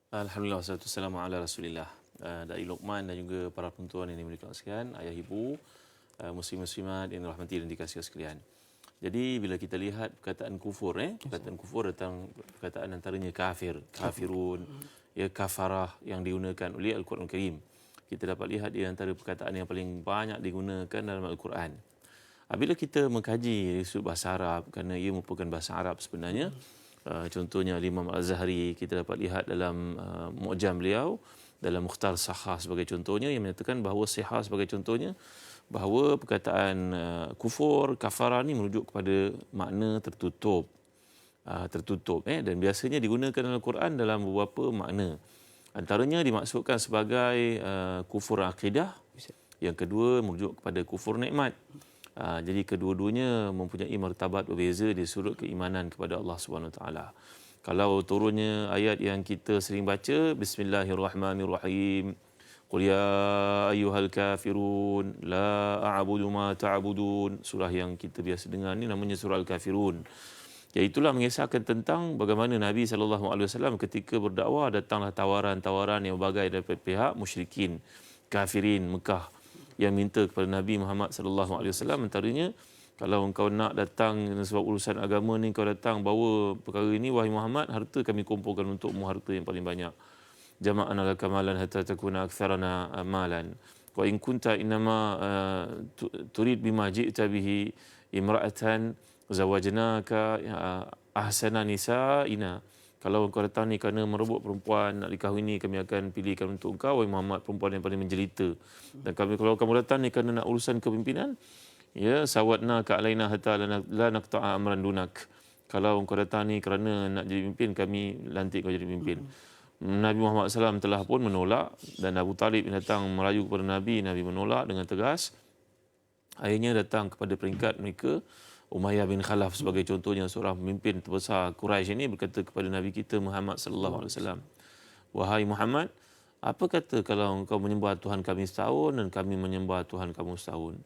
Alhamdulillah, wassalatu wassalamu ala Rasulillah. Dari Luqman dan juga para penonton yang dimuliakan sekalian, ayah ibu, muslim-muslimat yang dirahmati dan dikasihi sekalian. Jadi bila kita lihat perkataan kufur, perkataan kufur datang perkataan antaranya kafir, kafirun, ya kafarah yang digunakan oleh Al-Quran Karim. Kita dapat lihat di antara perkataan yang paling banyak digunakan dalam Al-Quran. Bila kita mengkaji sudut bahasa Arab, kerana ia merupakan bahasa Arab sebenarnya, contohnya Imam Al-Azhari, kita dapat lihat dalam Mu'jam beliau, dalam Mukhtar Sahah sebagai contohnya, yang menyatakan bahawa Sihah sebagai contohnya, bahawa perkataan kufur, kafara ni merujuk kepada makna tertutup. Dan biasanya digunakan dalam Al-Quran dalam beberapa makna. Antaranya dimaksudkan sebagai kufur akidah, yang kedua merujuk kepada kufur nikmat. Jadi kedua-duanya mempunyai martabat berbeza di sudut keimanan kepada Allah Subhanahu Wa Taala. Kalau turunnya ayat yang kita sering baca, Bismillahirrahmanirrahim. Qul ya ayyuhal kafirun la a'budu ma ta'budun. Surah yang kita biasa dengar ni namanya surah Al-Kafirun. Iaitulah mengisahkan tentang bagaimana Nabi SAW ketika berdakwah datanglah tawaran-tawaran yang berbagai daripada pihak musyrikin, kafirin Mekah yang minta kepada Nabi Muhammad SAW, antaranya, kalau engkau nak datang sebab urusan agama ni, kau datang bawa perkara ini, wahai Muhammad, harta kami kumpulkan untukmu, harta yang paling banyak. Jama'ana laka malan hatta takuna aktsarana malan. Wa in kunta innama turid bima ji'ta bihi imra'atan zawajnaka ahsana nisa'ina. Kalau engkau datang ni kerana merebut perempuan nak dikahwini, kami akan pilihkan untuk engkau, wahai Muhammad, perempuan yang paling menjelita. Dan kalau kamu datang ni kerana nak urusan kepimpinan, ya sawatna ka alaina hatta la naqta'a amran dunak. Kalau engkau datang ni kerana nak jadi pemimpin, kami lantik kau jadi pemimpin. Nabi Muhammad SAW telah pun menolak, dan Abu Talib datang merayu kepada Nabi, Nabi menolak dengan tegas. Akhirnya datang kepada peringkat mereka, Umayyah bin Khalaf sebagai contohnya, seorang pemimpin terbesar Quraisy ini, berkata kepada Nabi kita Muhammad SAW, wahai Muhammad, apa kata kalau engkau menyembah Tuhan kami setahun dan kami menyembah Tuhan kamu setahun?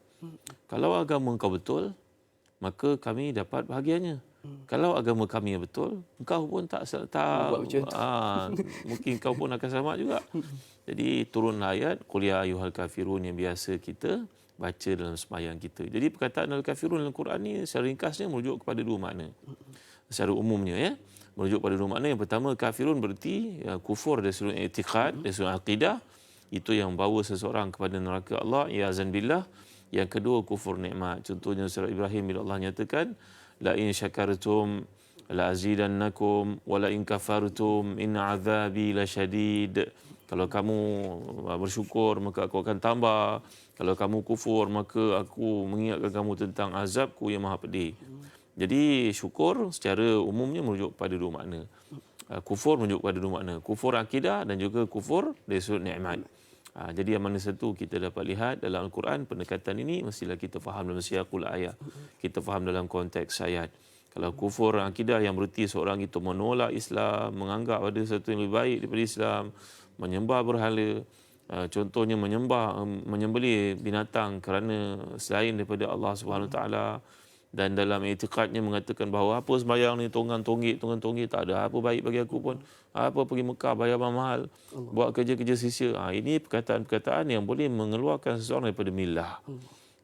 Kalau agama engkau betul, maka kami dapat bahagiannya. Kalau agama kami betul, engkau pun tak mungkin engkau pun akan selamat juga. Jadi turunlah ayat Qul ya ayyuhal kafirun yang biasa kita baca dalam sembahyang kita. Jadi perkataan al-kafirun dalam Quran ni secara ringkasnya merujuk kepada dua makna. Secara umumnya, merujuk pada dua makna. Yang pertama, kafirun berarti kufur dari sudut i'tiqad, dari sudut akidah, itu yang membawa seseorang kepada neraka Allah, i'azan billah. Yang kedua, kufur nikmat. Contohnya surah Ibrahim bila Allah nyatakan, la in syakartum la azidannakum wa la in kafartum inna azabi lasyadid. Kalau kamu bersyukur, maka aku akan tambah. Kalau kamu kufur, maka aku mengingatkan kamu tentang azabku yang maha pedih. Jadi syukur secara umumnya merujuk pada dua makna. Kufur merujuk pada dua makna. Kufur akidah dan juga kufur dari sudut nikmat. Jadi yang mana satu kita dapat lihat dalam Al-Quran, pendekatan ini mestilah kita faham dalam siyaqul ayat. Kita faham dalam konteks ayat. Kalau kufur akidah yang berarti seorang itu menolak Islam, menganggap ada sesuatu yang lebih baik daripada Islam, menyembah berhala, contohnya menyembelih binatang kerana selain daripada Allah Subhanahu Wa Taala, dan dalam i'tiqadnya mengatakan bahawa apa sembahyang ni tonggang-tonggik tak ada apa baik bagi aku pun, apa pergi Mekah bayar mahal, buat kerja-kerja sia-sia. Ini perkataan-perkataan yang boleh mengeluarkan seseorang daripada millah.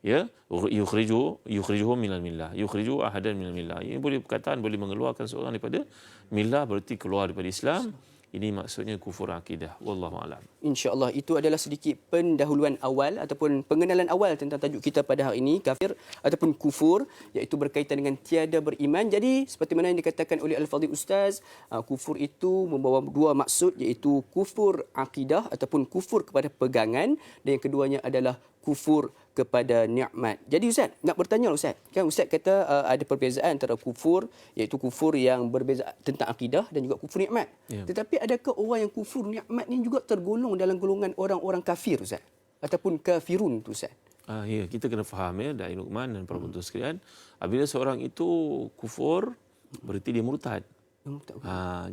Ya, yukhrijuhum minal millah, yukhriju ahadan minal millah. Ini perkataan boleh mengeluarkan seseorang daripada millah, berarti keluar daripada Islam. Ini maksudnya kufur akidah. Wallahu a'lam. InsyaAllah itu adalah sedikit pendahuluan awal ataupun pengenalan awal tentang tajuk kita pada hari ini, kafir ataupun kufur, iaitu berkaitan dengan tiada beriman. Jadi seperti mana yang dikatakan oleh Al-Fadhil Ustaz, kufur itu membawa dua maksud, iaitu kufur akidah ataupun kufur kepada pegangan, dan yang keduanya adalah kufur kepada nikmat. Jadi Ustaz, nak bertanya Ustaz. Kan Ustaz kata ada perbezaan antara kufur, iaitu kufur yang berbeza tentang akidah, dan juga kufur nikmat. Ya. Tetapi adakah orang yang kufur nikmat ni juga tergolong dalam golongan orang-orang kafir Ustaz? Ataupun kafirun tu Ustaz? Ya, kita kena faham dari Luqman dan para penonton sekalian, apabila seorang itu kufur, berarti dia murtad.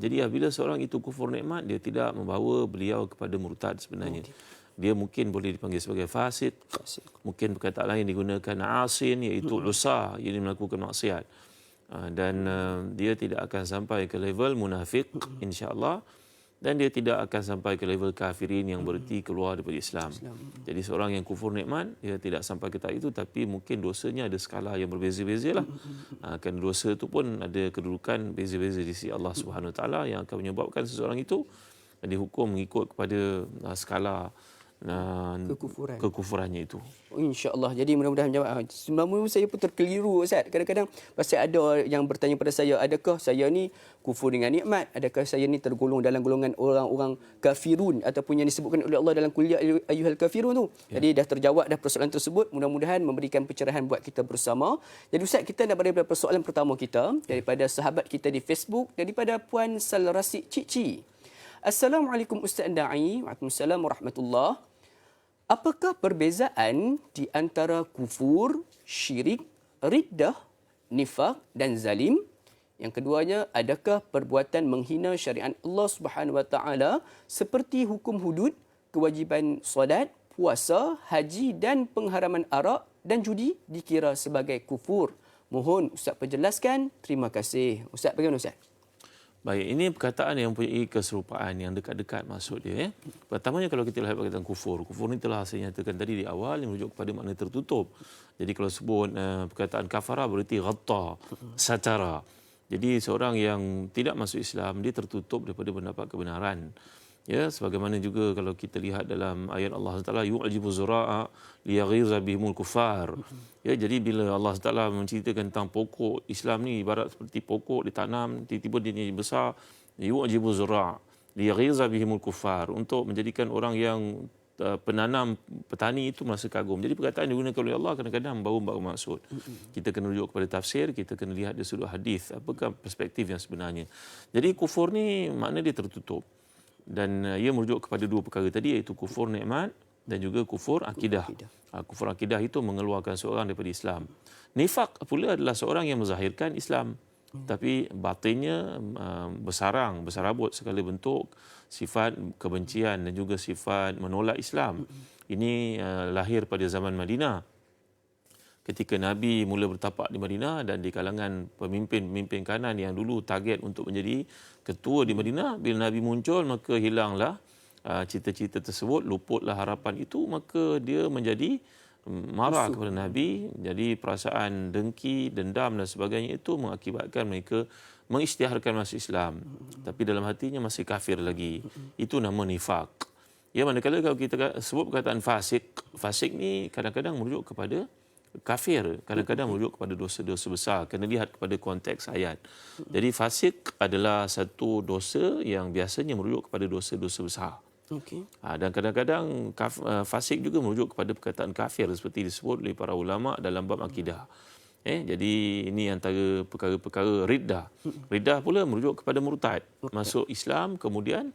Jadi apabila seorang itu kufur nikmat, dia tidak membawa beliau kepada murtad sebenarnya. Dia mungkin boleh dipanggil sebagai fasik. Mungkin perkataan lain digunakan asin, iaitu usah, yang melakukan maksiat. Dan dia tidak akan sampai ke level munafik, insya-Allah. dan dia tidak akan sampai ke level kafirin yang bererti keluar daripada Islam. Jadi seorang yang kufur nikmat, dia tidak sampai ke tahap itu, tapi mungkin dosanya ada skala yang berbeza-beza lah. Kan dosa itu pun ada kedudukan beza-beza di sisi Allah Subhanahu Wa Taala yang akan menyebabkan seseorang itu dihukum mengikut kepada skala kekufurannya itu. InsyaAllah. Jadi mudah-mudahan menjawab. Sebenarnya saya pun terkeliru Ustaz. Kadang-kadang pasti ada yang bertanya pada saya, adakah saya ni kufur dengan nikmat? Adakah saya ni tergolong dalam golongan orang-orang kafirun ataupun yang disebutkan oleh Allah dalam Qul ya ayyuhal kafirun tu. Jadi dah terjawab dah persoalan tersebut. Mudah-mudahan memberikan pencerahan buat kita bersama. Jadi Ustaz, kita nak pada persoalan pertama kita daripada sahabat kita di Facebook, daripada Puan Salrasik Cici. Assalamualaikum Ustaz Da'i. Waalaikumsalam warahmatullahi. Apakah perbezaan di antara kufur, syirik, riddah, nifaq dan zalim? Yang keduanya, adakah perbuatan menghina syariat Allah Subhanahu Wa Taala seperti hukum hudud, kewajiban solat, puasa, haji dan pengharaman arak dan judi dikira sebagai kufur? Mohon Ustaz perjelaskan. Terima kasih. Ustaz, bagaimana Ustaz? Baik, ini perkataan yang mempunyai keserupaan yang dekat-dekat maksud dia. Pertamanya kalau kita lihat perkataan kufur. Kufur ini telah saya nyatakan tadi di awal yang merujuk kepada makna tertutup. Jadi kalau sebut perkataan kafara berarti ghatta, satara. Jadi seorang yang tidak masuk Islam, dia tertutup daripada mendapat kebenaran. Ya, sebagaimana juga kalau kita lihat dalam ayat Allah Taala yu'jibu zura'a liyaghiza bihimul kufar. Ya, jadi bila Allah Taala menceritakan tentang pokok Islam ni ibarat seperti pokok ditanam, tiba-tiba dia besar, yu'jibu zura'a liyaghiza bihimul kufar, untuk menjadikan orang yang penanam petani itu merasa kagum. Jadi perkataan digunakan oleh Allah kadang-kadang membawa maksud. Kita kena rujuk kepada tafsir, kita kena lihat dari sudut hadis, apakah perspektif yang sebenarnya. Jadi kufur ni makna dia tertutup. Dan ia merujuk kepada dua perkara tadi, iaitu kufur nikmat dan juga kufur akidah. Kufur akidah itu mengeluarkan seorang daripada Islam. Nifaq pula adalah seorang yang menzahirkan Islam, tapi batinnya bersarabut segala bentuk sifat kebencian dan juga sifat menolak Islam. Ini lahir pada zaman Madinah. Ketika Nabi mula bertapak di Madinah dan di kalangan pemimpin-pemimpin kanan yang dulu target untuk menjadi ketua di Madinah, bila Nabi muncul maka hilanglah cita-cita tersebut, luputlah harapan itu, maka dia menjadi marah kepada Nabi. Jadi perasaan dengki, dendam dan sebagainya itu mengakibatkan mereka mengisytiharkan masuk Islam, tapi dalam hatinya masih kafir lagi. Itu nama nifaq. Ya, manakala kalau kita sebut perkataan fasik, fasik ni kadang-kadang merujuk kepada kafir, kadang-kadang merujuk kepada dosa-dosa besar. Kena lihat kepada konteks ayat. Jadi fasik adalah satu dosa yang biasanya merujuk kepada dosa-dosa besar. Okey. Dan kadang-kadang fasik juga merujuk kepada perkataan kafir seperti disebut oleh para ulama dalam bab akidah. Jadi ini antara perkara-perkara riddah. Riddah pula merujuk kepada murtad, masuk Islam kemudian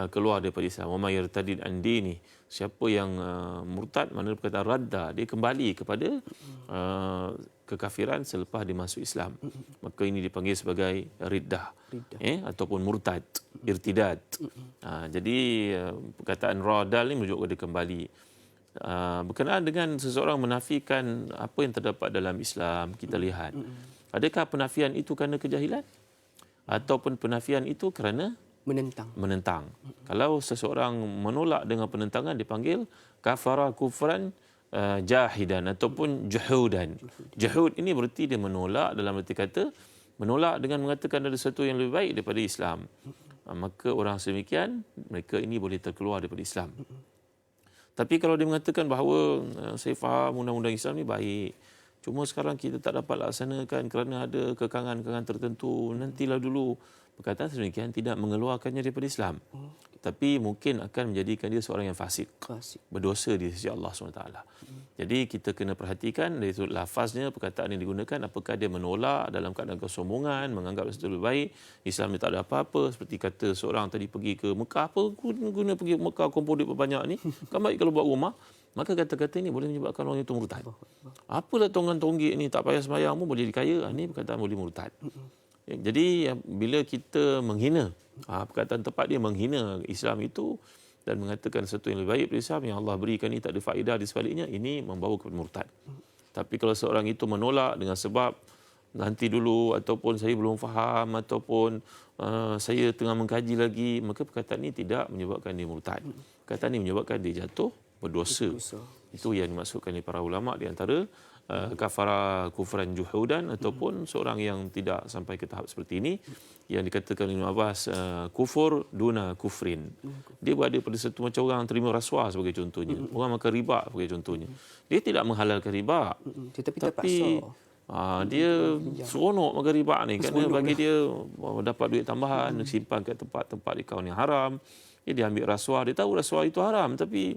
keluar daripada Islam. Wa may yartadid an dini, siapa yang murtad, mana perkataan radda, dia kembali kepada kekafiran selepas dia masuk Islam, maka ini dipanggil sebagai riddah. Ataupun murtad, irtidad. Jadi perkataan radal ni merujuk kepada kembali. Berkenaan dengan seseorang menafikan apa yang terdapat dalam Islam, kita lihat adakah penafian itu kerana kejahilan ataupun penafian itu kerana menentang. Kalau seseorang menolak dengan penentangan dipanggil kafara kufran jahidan ataupun juhudan. Juhud ini berarti dia menolak, dalam arti kata menolak dengan mengatakan ada sesuatu yang lebih baik daripada Islam. Maka orang sedemikian, mereka ini boleh terkeluar daripada Islam. Tapi kalau dia mengatakan bahawa saya faham undang-undang Islam ni baik, cuma sekarang kita tak dapat laksanakan kerana ada kekangan-kekangan tertentu, nantilah dulu. Perkataan sedemikian tidak mengeluarkannya daripada Islam. Tapi mungkin akan menjadikan dia seorang yang fasik. Berdosa di sisi Allah SWT. Jadi kita kena perhatikan dari sudut lafaznya, perkataan yang digunakan, apakah dia menolak dalam keadaan kesombongan, menganggap sesuatu lebih baik, Islam ni tak ada apa-apa. Seperti kata seorang tadi pergi ke Mekah, apa guna pergi ke Mekah kumpul duit banyak ni? Kan baik kalau buat rumah. Maka kata-kata ini boleh menyebabkan orang itu murtad. Apalah tonggan tonggik ni, tak payah sembahyang pun boleh jadi kaya. Ini perkataan boleh murtad. Jadi bila kita menghina, perkataan tepat dia menghina Islam itu dan mengatakan sesuatu yang lebih baik dari Islam yang Allah berikan ini tak ada faedah di sebaliknya, ini membawa kepada murtad. Tapi kalau seorang itu menolak dengan sebab nanti dulu, ataupun saya belum faham, ataupun saya tengah mengkaji lagi, maka perkataan ini tidak menyebabkan dia murtad. Perkataan ini menyebabkan dia jatuh berdosa. Itu yang dimaksudkan oleh para ulama, di antara kafara kufran juhudan ataupun seorang yang tidak sampai ke tahap seperti ini, yang dikatakan oleh Ibn Abbas kufur duna kufrin. Dia berada pada satu macam orang terima rasuah sebagai contohnya, orang makan riba sebagai contohnya. Dia tidak menghalalkan riba, Tetapi tapi dia seronok makan riba ni, kerana bagi dia dapat duit tambahan, simpan kat tempat-tempat di kawan yang haram. Dia ambil rasuah, dia tahu rasuah itu haram, tapi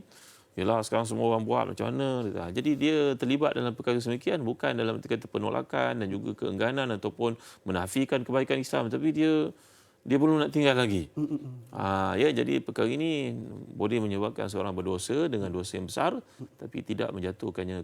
yalah sekarang semua orang buat, macam mana. Jadi dia terlibat dalam perkara semikian bukan dalam kata penolakan dan juga keengganan ataupun menafikan kebaikan Islam, tapi dia belum nak tinggal lagi. Jadi perkara ini boleh menyebabkan seorang berdosa dengan dosa yang besar, tapi tidak menjatuhkannya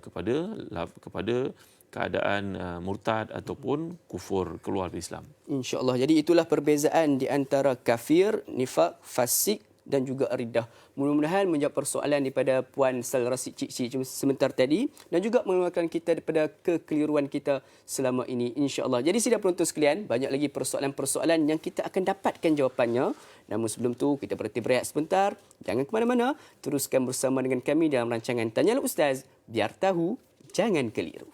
kepada keadaan murtad ataupun kufur, keluar dari Islam. InsyaAllah. Jadi itulah perbezaan di antara kafir, nifak, fasik dan juga riddah. Mudah-mudahan menjawab persoalan daripada Puan Salra Cik sebentar tadi dan juga mengeluarkan kita daripada kekeliruan kita selama ini, insya-Allah. Jadi sidang penonton sekalian, banyak lagi persoalan-persoalan yang kita akan dapatkan jawapannya. Namun sebelum tu kita berhenti berehat sebentar. Jangan ke mana-mana, teruskan bersama dengan kami dalam rancangan Tanyalah Ustaz, biar tahu jangan keliru.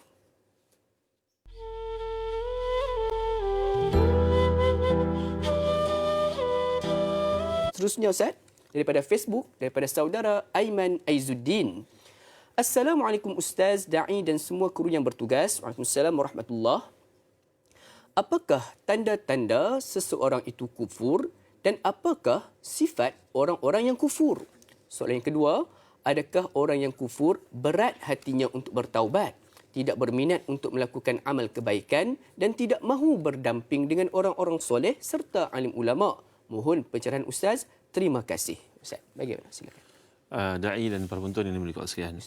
Seterusnya Ustaz, daripada Facebook, daripada saudara Aiman Aizuddin. Assalamualaikum Ustaz, da'i dan semua kru yang bertugas. Waalaikumsalam warahmatullahi. Apakah tanda-tanda seseorang itu kufur dan apakah sifat orang-orang yang kufur? Soalan yang kedua, adakah orang yang kufur berat hatinya untuk bertaubat, tidak berminat untuk melakukan amal kebaikan dan tidak mahu berdamping dengan orang-orang soleh serta alim ulama? Mohon pencerahan Ustaz. Terima kasih. Ustaz, bagaimana? Silakan. Da'i dan para penonton yang dimuliakan sekalian.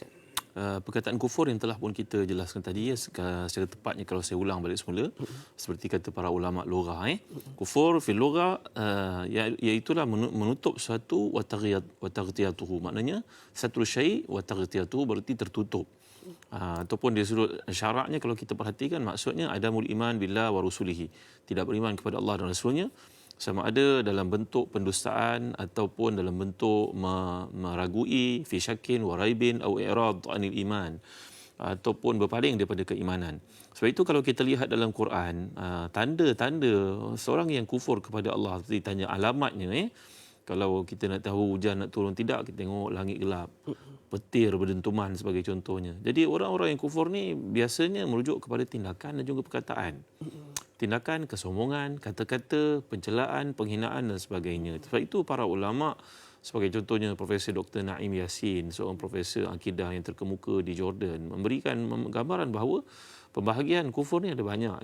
Perkataan kufur yang telah pun kita jelaskan tadi, secara tepatnya kalau saya ulang balik semula, seperti kata para ulama lugah, kufur fil lugah iaitulah menutup sesuatu wa taghtiyatuhu, maknanya satu syai' wa taghtiyatuhu berarti tertutup. Ataupun dari sudut syaraknya kalau kita perhatikan, maksudnya adamul iman billah wa rusulihi, tidak beriman kepada Allah dan Rasulnya, sama ada dalam bentuk pendustaan ataupun dalam bentuk meragui, fi syakin wa raibin au i'rad anil iman, ataupun berpaling daripada keimanan. Sebab itu kalau kita lihat dalam Quran, tanda-tanda seorang yang kufur kepada Allah, ditanya alamatnya, kalau kita nak tahu hujan nak turun tidak, kita tengok langit gelap, petir berdentuman sebagai contohnya. Jadi orang-orang yang kufur ni biasanya merujuk kepada tindakan dan juga perkataan. Tindakan, kesombongan, kata-kata, pencelaan, penghinaan dan sebagainya. Sebab itu para ulama, sebagai contohnya Profesor Dr. Naim Yassin, seorang profesor akidah yang terkemuka di Jordan, memberikan gambaran bahawa pembahagian kufur ni ada banyak.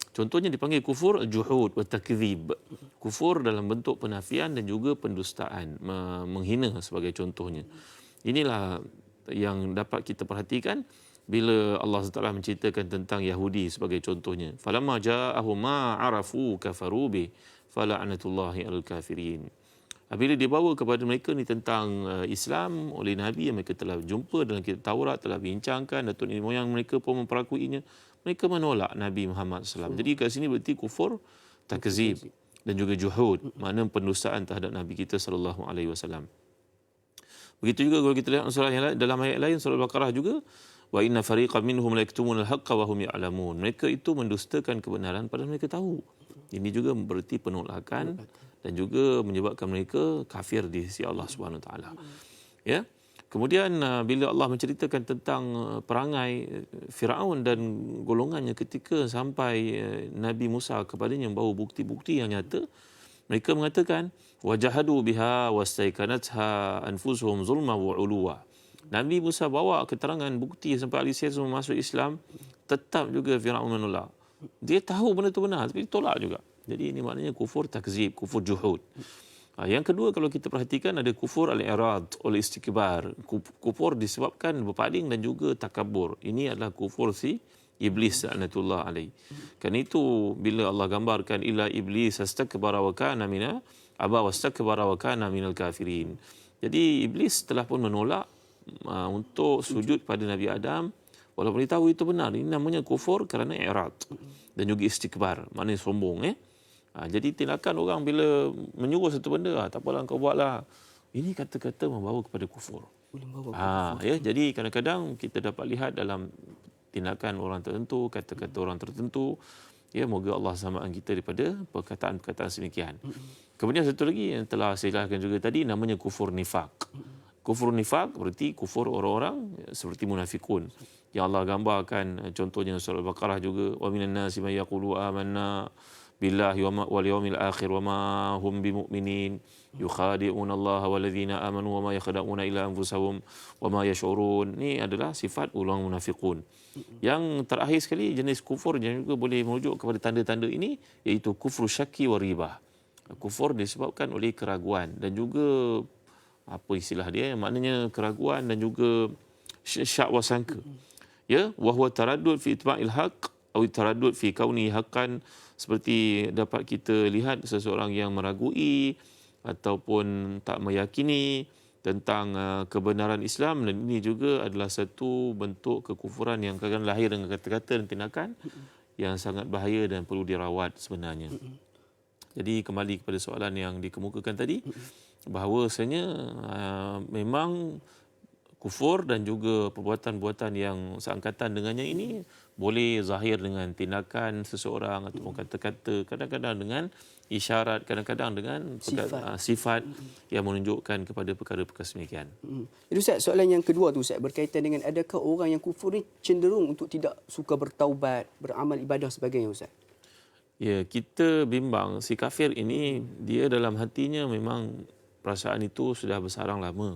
Contohnya dipanggil kufur al-juhud wa takdzib. Kufur dalam bentuk penafian dan juga pendustaan, menghina sebagai contohnya. Inilah yang dapat kita perhatikan bila Allah SWT menceritakan tentang Yahudi sebagai contohnya. Falamma ja'ahum ma 'arafu kafaru bi fala'natullahi 'alal kafirin. Bila dibawa kepada mereka ni tentang Islam oleh Nabi yang mereka telah jumpa dalam kitab Taurat, telah bincangkan, datuk nenek moyang mereka pun memperakuinya, mereka menolak Nabi Muhammad SAW. Jadi kat sini berarti kufur, takzib dan juga juhud, makna pendustaan terhadap Nabi kita SAW. Begitu juga kalau kita lihat surah yang lain, dalam ayat lain surah Al-Baqarah juga, wa inna fariqan minhum la yaktumuna al-haqqa wa hum ya'lamun. Mereka itu mendustakan kebenaran padahal mereka tahu. Ini juga berarti penolakan dan juga menyebabkan mereka kafir di sisi Allah Subhanahu Wa Taala. Ya. Kemudian bila Allah menceritakan tentang perangai Firaun dan golongannya ketika sampai Nabi Musa kepadanya membawa bukti-bukti yang nyata, mereka mengatakan wajahadu biha wastaikanatha anfusuhum zulma wa uluwa. Nabi Musa bawa keterangan bukti sampai ahli sihir semua masuk Islam, tetap juga Firaun menolak. Dia tahu benda itu benar tapi tolak juga. Jadi ini maknanya kufur takzib, kufur juhud. Yang kedua kalau kita perhatikan ada kufur al-i'rad, al-istikbar. Kufur disebabkan berpaling dan juga takabur. Ini adalah kufur si iblis laknatullah alaih. Kan itu bila Allah gambarkan illa iblis astakbara wa kana mina aba wastakbara wa kana minal kafirin. Jadi iblis telah pun menolak untuk sujud pada Nabi Adam walaupun dia tahu itu benar. Ini namanya kufur kerana i'rad dan juga istikbar, maknanya sombong. Jadi tindakan orang bila menyuruh satu benda, tak apalah kau buatlah. Ini kata-kata membawa kepada kufur. Boleh membawa kepada Ya, jadi kadang-kadang kita dapat lihat dalam tindakan orang tertentu, kata-kata orang tertentu, ya, moga Allah selamatkan kita daripada perkataan-perkataan semikian. Kemudian satu lagi yang telah saya jelaskan juga tadi, namanya kufur nifak. Kufur nifak berarti kufur orang-orang seperti munafikun. Yang Allah gambarkan contohnya surah Al-Baqarah juga, wa minan nasi may yaqulu amanna billahi wal yawmil akhir wa ma hum bimu'minin yukhadi'una Allah walladzina amanu wa ma yakhda'una illa anfusahum wa ma yash'urun. Ini adalah sifat orang munafikun. Yang terakhir sekali, jenis kufur yang juga boleh merujuk kepada tanda-tanda ini, iaitu kufur syaki wa ribah. Kufur disebabkan oleh keraguan dan juga apa istilah dia, maknanya keraguan dan juga syak wa sangka. Ya, wa huwa taraddud fi itba'il haqq atau taraddud fi kauni haqqan, seperti dapat kita lihat seseorang yang meragui ataupun tak meyakini tentang kebenaran Islam, dan ini juga adalah satu bentuk kekufuran yang akan lahir dengan kata-kata dan tindakan yang sangat bahaya dan perlu dirawat sebenarnya. Jadi kembali kepada soalan yang dikemukakan tadi, bahawasanya memang kufur dan juga perbuatan-perbuatan yang seangkatan dengannya ini boleh zahir dengan tindakan seseorang ataupun kata-kata, kadang-kadang dengan isyarat, kadang-kadang dengan sifat yang menunjukkan kepada perkara-perkara semikian. Jadi Ustaz, soalan yang kedua tu Ustaz, berkaitan dengan adakah orang yang kufur ni cenderung untuk tidak suka bertaubat, beramal ibadah sebagainya Ustaz? Ya, kita bimbang si kafir ini, dia dalam hatinya memang perasaan itu sudah bersarang lama.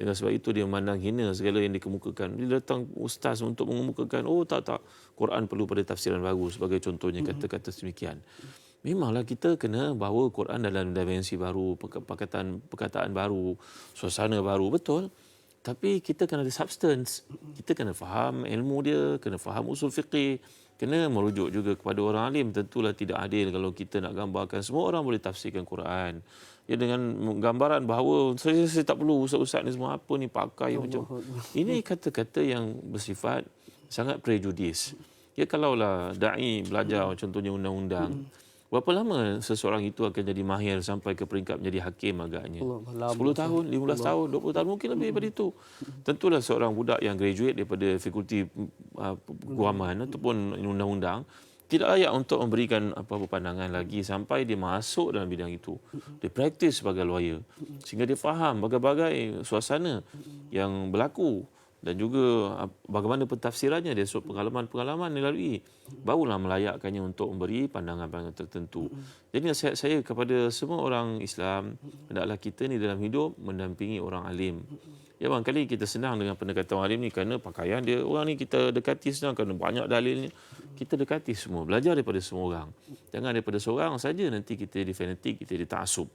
Dengan sebab itu dia memandang hina segala yang dikemukakan. Dia datang ustaz untuk mengemukakan, tak, Quran perlu pada tafsiran baru, sebagai contohnya kata-kata semikian. Memanglah kita kena bawa Quran dalam dimensi baru, perkataan baru, suasana baru, betul. Tapi kita kena ada substance. Kita kena faham ilmu dia, kena faham usul fiqih, kena merujuk juga kepada orang alim. Tentulah tidak adil kalau kita nak gambarkan semua orang boleh tafsirkan Quran. Ya, dengan gambaran bahawa saya tak perlu ustaz-ustaz ni semua apa ni pakai macam. Ini kata-kata yang bersifat sangat prejudis. Ya, kalaulah dai belajar contohnya undang-undang, berapa lama seseorang itu akan jadi mahir sampai ke peringkat menjadi hakim agaknya? 10 tahun, 15 tahun, 20 tahun, mungkin lebih daripada itu. Tentulah seorang budak yang graduate daripada fakulti keguaman ataupun undang-undang tidak layak untuk memberikan apa-apa pandangan lagi sampai dia masuk dalam bidang itu. Dia praktis sebagai lawyer sehingga dia faham berbagai suasana yang berlaku dan juga bagaimana pentafsirannya, dia pengalaman-pengalaman dilalui, barulah melayakkannya untuk memberi pandangan-pandangan tertentu. Jadi nasihat saya kepada semua orang Islam, hendaklah kita ni dalam hidup mendampingi orang alim. Ya, barangkali kita senang dengan pendekatan orang alim ni kerana pakaian dia, orang ni kita dekati senang kerana banyak dalilnya. Kita dekati semua, belajar daripada semua orang. Jangan daripada seorang saja nanti kita jadi fanatik, kita jadi ta'assub.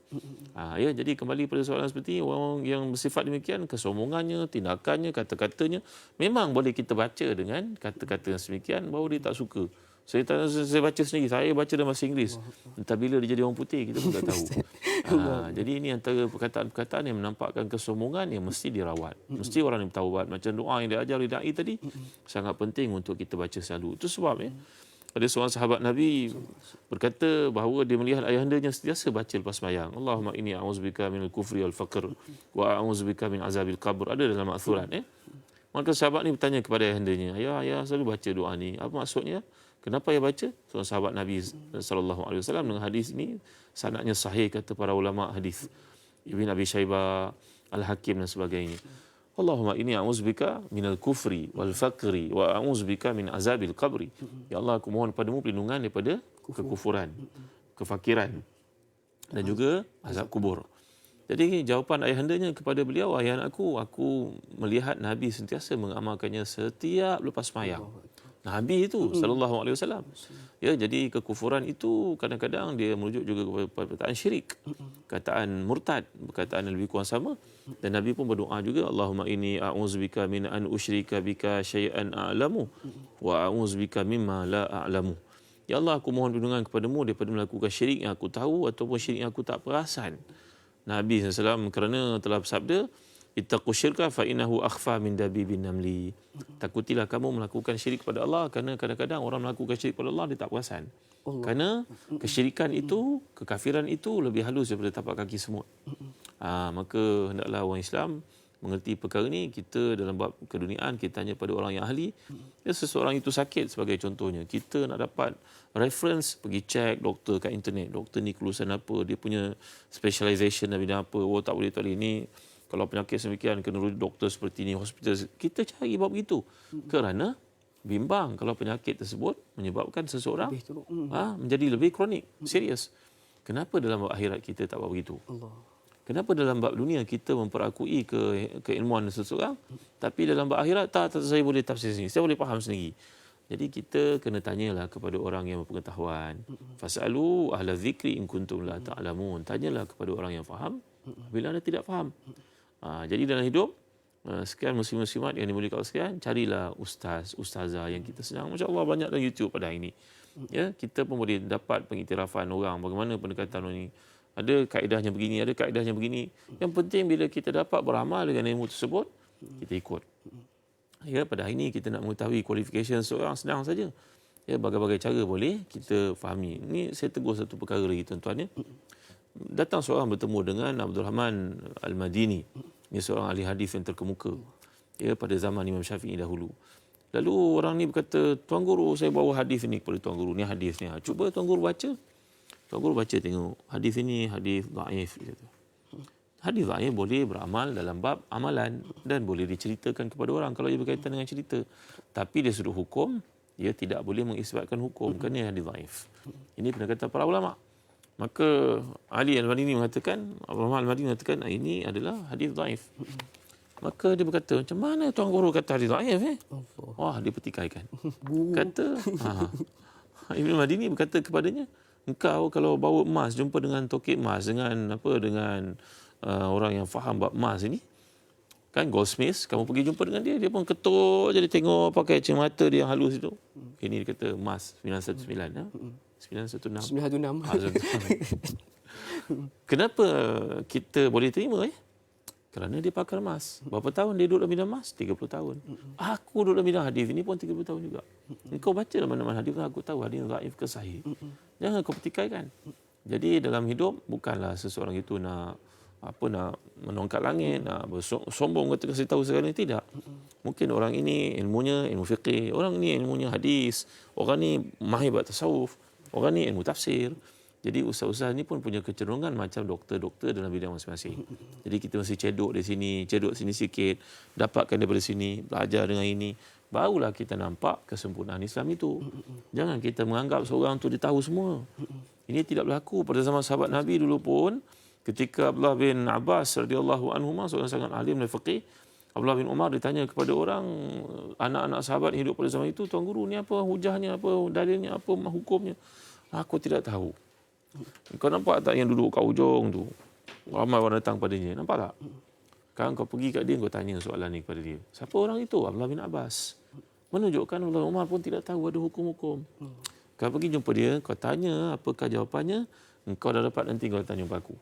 Ya, jadi kembali pada soalan seperti ini, orang yang bersifat demikian, kesombongannya, tindakannya, kata-katanya, memang boleh kita baca dengan kata-kata yang semikian bahawa dia tak suka. Saya baca sendiri, saya baca dalam bahasa Inggeris. Entah bila dia jadi orang putih, kita pun tak tahu. Jadi ini antara perkataan-perkataan yang menampakkan kesombongan yang mesti dirawat. Mesti orang yang bertaubat. Macam doa yang diajar oleh da'i tadi, sangat penting untuk kita baca selalu. Itu sebab ada seorang sahabat Nabi berkata bahawa dia melihat ayahandanya sentiasa baca lepas sembahyang. Allahumma inni a'udzubika minal kufri wal faqr wa a'udzubika min azabil qabr. Ada dalam ma'thurat. Maka sahabat ni bertanya kepada ayahandanya, ayah selalu baca doa ni. Apa maksudnya? Kenapa ia baca? Seorang sahabat Nabi SAW dengan hadis ini sanadnya sahih kata para ulama hadis. Ibn Abi Shaybah, Al-Hakim dan sebagainya. Allahumma inni a'udzubika minal kufri wal faqri wa a'udzubika min azabil qabri. Ya Allah, aku mohon padamu perlindungan daripada kekufuran, kefakiran dan juga azab kubur. Jadi jawapan ayahandanya kepada beliau, ayah anakku, aku melihat Nabi sentiasa mengamalkannya setiap lepas sembahyang. Nabi itu sallallahu alaihi wasallam. Ya, jadi kekufuran itu kadang-kadang dia merujuk juga kepada perkataan syirik, perkataan murtad, perkataan yang lebih kurang sama. Dan Nabi pun berdoa juga, Allahumma inni a'udzubika min an usyrika bika syai'an a'lamu wa a'udzubika mimma la a'lamu. Ya Allah, aku mohon perlindungan kepadamu daripada melakukan syirik yang aku tahu ataupun syirik yang aku tak perasan. Nabi SAW kerana telah bersabda, ittaqu syirka fa innahu akhfa min dabibin namli. Takutilah kamu melakukan syirik kepada Allah, kerana kadang-kadang orang melakukan syirik kepada Allah dia tak perasan. Kerana kesyirikan itu, kekafiran itu lebih halus daripada tapak kaki semut. Maka hendaklah orang Islam mengerti perkara ni. Kita dalam bab keduniaan kita tanya pada orang yang ahli. Ya, seseorang itu sakit sebagai contohnya, kita nak dapat reference, pergi cek doktor kat internet, doktor ni kelulusan apa, dia punya specialization dalam bidang apa. Tak boleh ni kalau penyakit semikian kena rujuk doktor seperti ni, hospital. Kita cari bab begitu kerana bimbang kalau penyakit tersebut menyebabkan seseorang menjadi lebih kronik, serius. Kenapa dalam bab akhirat kita tak buat begitu? Kenapa dalam bab dunia kita memperakui keilmuan seseorang, tapi dalam bab akhirat tak saya boleh tafsir sendiri, saya boleh faham sendiri. Jadi kita kena tanyalah kepada orang yang berpengetahuan. Fasalu ahla zikri in kuntum la ta'lamun. Tanyalah kepada orang yang faham bila anda tidak faham. Jadi dalam hidup, sekian muslim-muslimat yang dimuliakan sekalian, carilah ustaz, ustazah yang kita senang. Masya-Allah banyak dalam YouTube pada hari ini. Ya, kita pun boleh dapat pengiktirafan orang bagaimana pendekatan orang ini. Ada kaedahnya begini, ada kaedahnya begini. Yang penting bila kita dapat beramal dengan ilmu tersebut, kita ikut. Ya, pada hari ini kita nak mengetahui qualification seorang senang saja. Ya, berbagai cara boleh kita fahami. Ini saya tegur satu perkara lagi tuan-tuan ya. Datang seorang bertemu dengan Abdul Rahman Al-Madini. Ini seorang ahli hadis yang terkemuka. Ya, pada zaman Imam Syafi'i dahulu. Lalu orang ni berkata, "Tuan Guru, saya bawa hadis ini kepada Tuan Guru. Ni hadis ni. Cuba Tuan Guru baca." Tuan Guru baca tengok. Hadis ini hadis dhaif. Hadis dhaif boleh beramal dalam bab amalan dan boleh diceritakan kepada orang kalau ia berkaitan dengan cerita. Tapi dia sudut hukum, dia tidak boleh mengisbatkan hukum kerana hadis dhaif. Ini pendekatan para ulama. Maka Ali Al-Madini mengatakan, Abdul Rahman Al-Madini mengatakan, ini adalah hadis dhaif. Maka dia berkata, macam mana Tuan Guru kata hadis dhaif? Wah, dia petikaikan. Kata, Ibn Madini berkata kepadanya, engkau kalau bawa emas, jumpa dengan tokek emas, dengan orang yang faham bab emas ini, kan goldsmith, kamu pergi jumpa dengan dia, dia pun ketuk je, dia tengok pakai cermin mata dia yang halus itu. Ini dia kata emas 919. 916. Kenapa kita boleh terima? Kerana dia pakar emas. Berapa tahun dia duduk dalam bidang emas? 30 tahun. Aku duduk dalam bidang hadis ini pun 30 tahun juga. Engkau baca dalam mana-mana hadis, aku tahu hadis dhaif ke sahih. Jangan kau petikaikan. Jadi dalam hidup bukanlah seseorang itu nak menongkat langit, nak sombong kata kasih tahu segala, tidak. Mungkin orang ini ilmunya ilmu fiqih, orang ini ilmunya hadis, orang ini mahir tasawuf, orang ini ilmu tafsir. Jadi ustaz-ustaz ni pun punya kecenderungan macam doktor-doktor dalam bidang masing-masing. Jadi kita mesti cedok di sini, cedok sini sikit, dapatkan daripada sini, belajar dengan ini, barulah kita nampak kesempurnaan Islam itu. Jangan kita menganggap seorang tu dia tahu semua. Ini tidak berlaku pada zaman sahabat Nabi dulu pun. Ketika Abdullah bin Abbas radhiyallahu anhuma, seorang sangat alim dan faqih, Abdullah bin Umar ditanya kepada orang, anak-anak sahabat yang hidup pada zaman itu, Tuan Guru, ni apa hujahnya, apa dalilnya, apa hukumnya? Aku tidak tahu. Kau nampak tak yang duduk kat ujung tu? Ramai orang datang padanya. Nampak tak? Sekarang kau pergi kat dia, kau tanya soalan ni kepada dia. Siapa orang itu? Abdullah bin Abbas. Menunjukkan Abdullah bin Umar pun tidak tahu ada hukum-hukum. Kau pergi jumpa dia, kau tanya apakah jawapannya, engkau dah dapat, nanti kau tanya jumpa aku.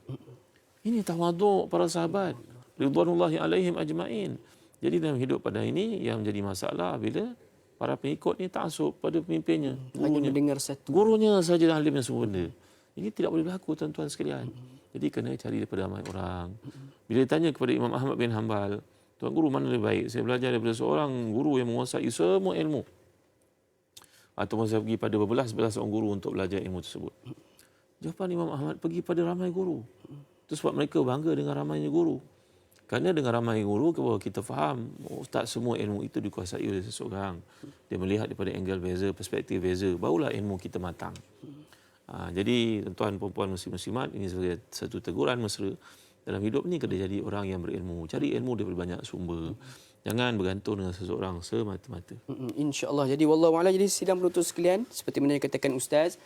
Ini tawaduk para sahabat. Ridwanullahi alaihim ajma'in. Jadi dalam hidup pada ini yang menjadi masalah bila para pengikut ni taksub pada pemimpinnya. Hanya mendengar satu. Gurunya saja alim yang sempurna. Ini tidak boleh berlaku tuan-tuan sekalian. Jadi kena cari daripada ramai orang. Bila ditanya kepada Imam Ahmad bin Hanbal, Tuan Guru mana lebih baik? Saya belajar daripada seorang guru yang menguasai semua ilmu. Ataupun saya pergi pada berbelas-belas orang guru untuk belajar ilmu tersebut. Jawapan Imam Ahmad, pergi pada ramai guru. Itu sebab mereka bangga dengan ramainya guru. Kerana dengan ramai guru, kita faham, tak semua ilmu itu dikuasai oleh seseorang. Dia melihat daripada angle beza, perspektif beza. Barulah ilmu kita matang. Jadi tuan-tuan puan-puan muslim-muslimat, ini sebagai satu teguran mesra dalam hidup ni, kena jadi orang yang berilmu. Cari ilmu daripada banyak sumber. Jangan bergantung dengan seseorang semata-mata. InsyaAllah. Jadi wallahu a'lam. Jadi sidang penonton sekalian, seperti mana yang katakan Ustaz,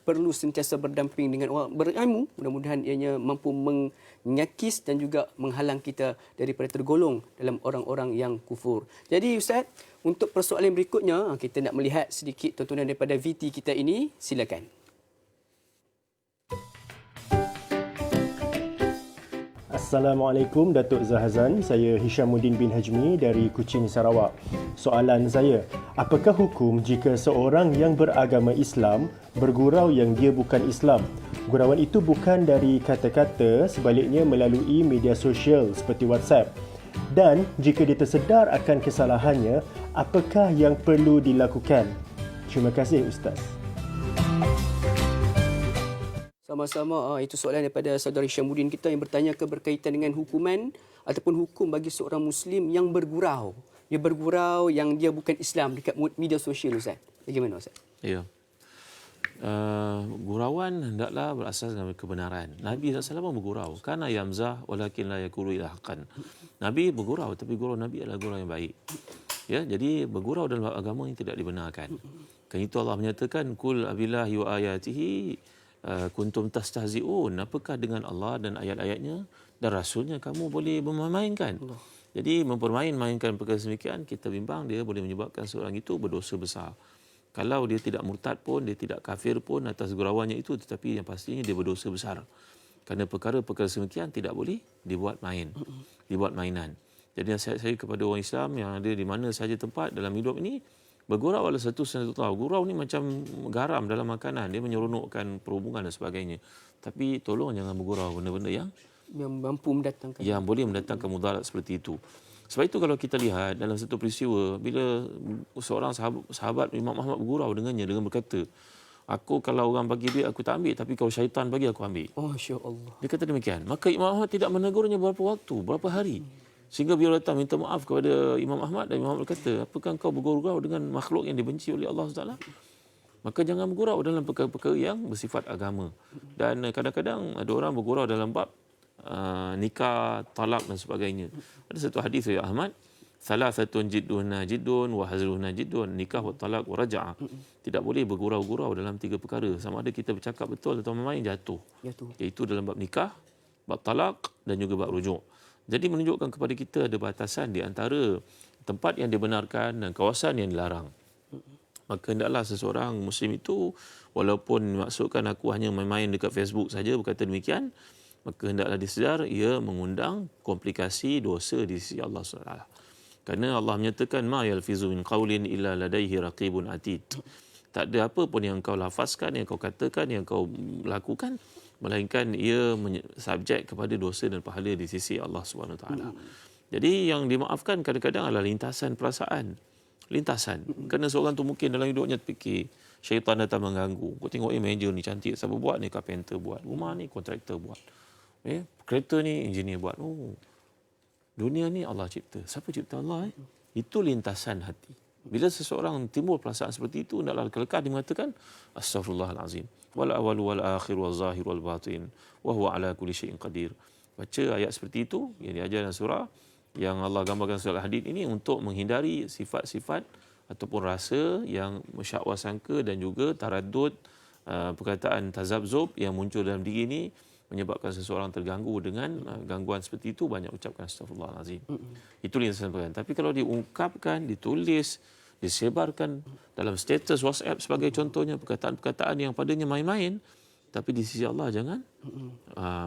perlu sentiasa berdamping dengan orang berilmu. Mudah-mudahan ianya mampu menyakis dan juga menghalang kita daripada tergolong dalam orang-orang yang kufur. Jadi Ustaz, untuk persoalan berikutnya, kita nak melihat sedikit tontonan daripada VT kita ini. Silakan. Assalamualaikum Datuk Zahazan. Saya Hishamuddin bin Hajmi dari Kuching, Sarawak. Soalan saya, apakah hukum jika seorang yang beragama Islam bergurau yang dia bukan Islam? Gurauan itu bukan dari kata-kata, sebaliknya melalui media sosial seperti WhatsApp. Dan jika dia tersedar akan kesalahannya, apakah yang perlu dilakukan? Terima kasih Ustaz. Sama-sama, itu soalan daripada saudara Hishamuddin kita yang bertanya berkaitan dengan hukuman ataupun hukum bagi seorang Muslim yang bergurau. Dia bergurau yang dia bukan Islam dekat media sosial, Ustaz. Bagaimana, Ustaz? Ya. Gurauan hendaklah berasas dengan kebenaran. Nabi SAW bergurau. Kana yamzah walakin la yakulu ila haqqan. Nabi bergurau, tapi gurau Nabi adalah gurau yang baik. Ya, jadi bergurau dalam agama yang tidak dibenarkan. Kan itu Allah menyatakan kul abillahi wa ayatihi kuntum tastahzi'un. Apakah dengan Allah dan ayat-ayatnya dan rasulnya kamu boleh memainkan? Jadi mempermain-mainkan perkara semikian, kita bimbang dia boleh menyebabkan seorang itu berdosa besar. Kalau dia tidak murtad pun, dia tidak kafir pun atas gurauannya itu, tetapi yang pastinya dia berdosa besar. Kerana perkara-perkara semikian tidak boleh dibuat main, dibuat mainan. Jadi nasihat saya kepada orang Islam yang ada di mana sahaja tempat dalam hidup ini, bergurau adalah satu tahu. Gurau ni macam garam dalam makanan. Dia menyeronokkan perhubungan dan sebagainya. Tapi tolong jangan bergurau benda-benda yang mampu mendatangkan, yang boleh mendatangkan mudarat seperti itu. Sebab itu kalau kita lihat dalam satu peristiwa, bila seorang sahabat Imam Ahmad bergurau dengannya dengan berkata, aku kalau orang bagi duit aku tak ambil, tapi kalau syaitan bagi aku ambil. Oh, Masya-Allah. Dia kata demikian. Maka Imam Ahmad tidak menegurnya berapa waktu, berapa hari. Sehingga beliau datang minta maaf kepada Imam Ahmad dan Imam Ahmad berkata, apakah engkau bergurau dengan makhluk yang dibenci oleh Allah SWT? Maka jangan bergurau dalam perkara-perkara yang bersifat agama. Dan kadang-kadang ada orang bergurau dalam bab nikah, talak dan sebagainya. Ada satu hadis dari Ahmad, thalathatun jiddun jiddun wa hazlun jiddun, nikah wa talak wa raja'ah. Tidak boleh bergurau-gurau dalam tiga perkara. Sama ada kita bercakap betul atau main jatuh. Iaitu dalam bab nikah, bab talak dan juga bab rujuk. Jadi menunjukkan kepada kita ada batasan di antara tempat yang dibenarkan dan kawasan yang dilarang. Maka hendaklah seseorang Muslim itu, walaupun maksudkan aku hanya main-main dekat Facebook saja berkata demikian, maka hendaklah disedar ia mengundang komplikasi dosa di sisi Allah SWT. Kerana Allah menyatakan ma yalfizu min qaulin illa ladaihi raqibun atid. Tak ada apa pun yang kau lafazkan, yang kau katakan, yang kau lakukan, melainkan ia subjek kepada dosa dan pahala di sisi Allah SWT. Jadi yang dimaafkan kadang-kadang adalah lintasan perasaan. Lintasan. Kerana seorang tu mungkin dalam hidupnya terfikir, syaitan datang mengganggu. Kau tengok meja ni cantik, siapa buat ni? Carpenter buat. Rumah ni kontraktor buat. Kereta ni engineer buat. Oh, dunia ni Allah cipta. Siapa cipta Allah? Itu lintasan hati. Bila seseorang timbul perasaan seperti itu, hendaklah kelakar dia mengatakan astaghfirullahalazim. Wal awal wal akhir wal zahir wal batin wa huwa ala kulli syai'in qadir. Baca ayat seperti itu yang diajar dalam surah yang Allah gambarkan surah Al-Hadid ini untuk menghindari sifat-sifat ataupun rasa yang mensyakwa sangka dan juga taraddud, perkataan tazabzub yang muncul dalam diri ini menyebabkan seseorang terganggu dengan gangguan seperti itu, banyak ucapkan astaghfirullahalazim. Itu lintasan perkara. Tapi kalau diungkapkan, ditulis, disebarkan dalam status WhatsApp sebagai contohnya, perkataan-perkataan yang padanya main-main, tapi di sisi Allah jangan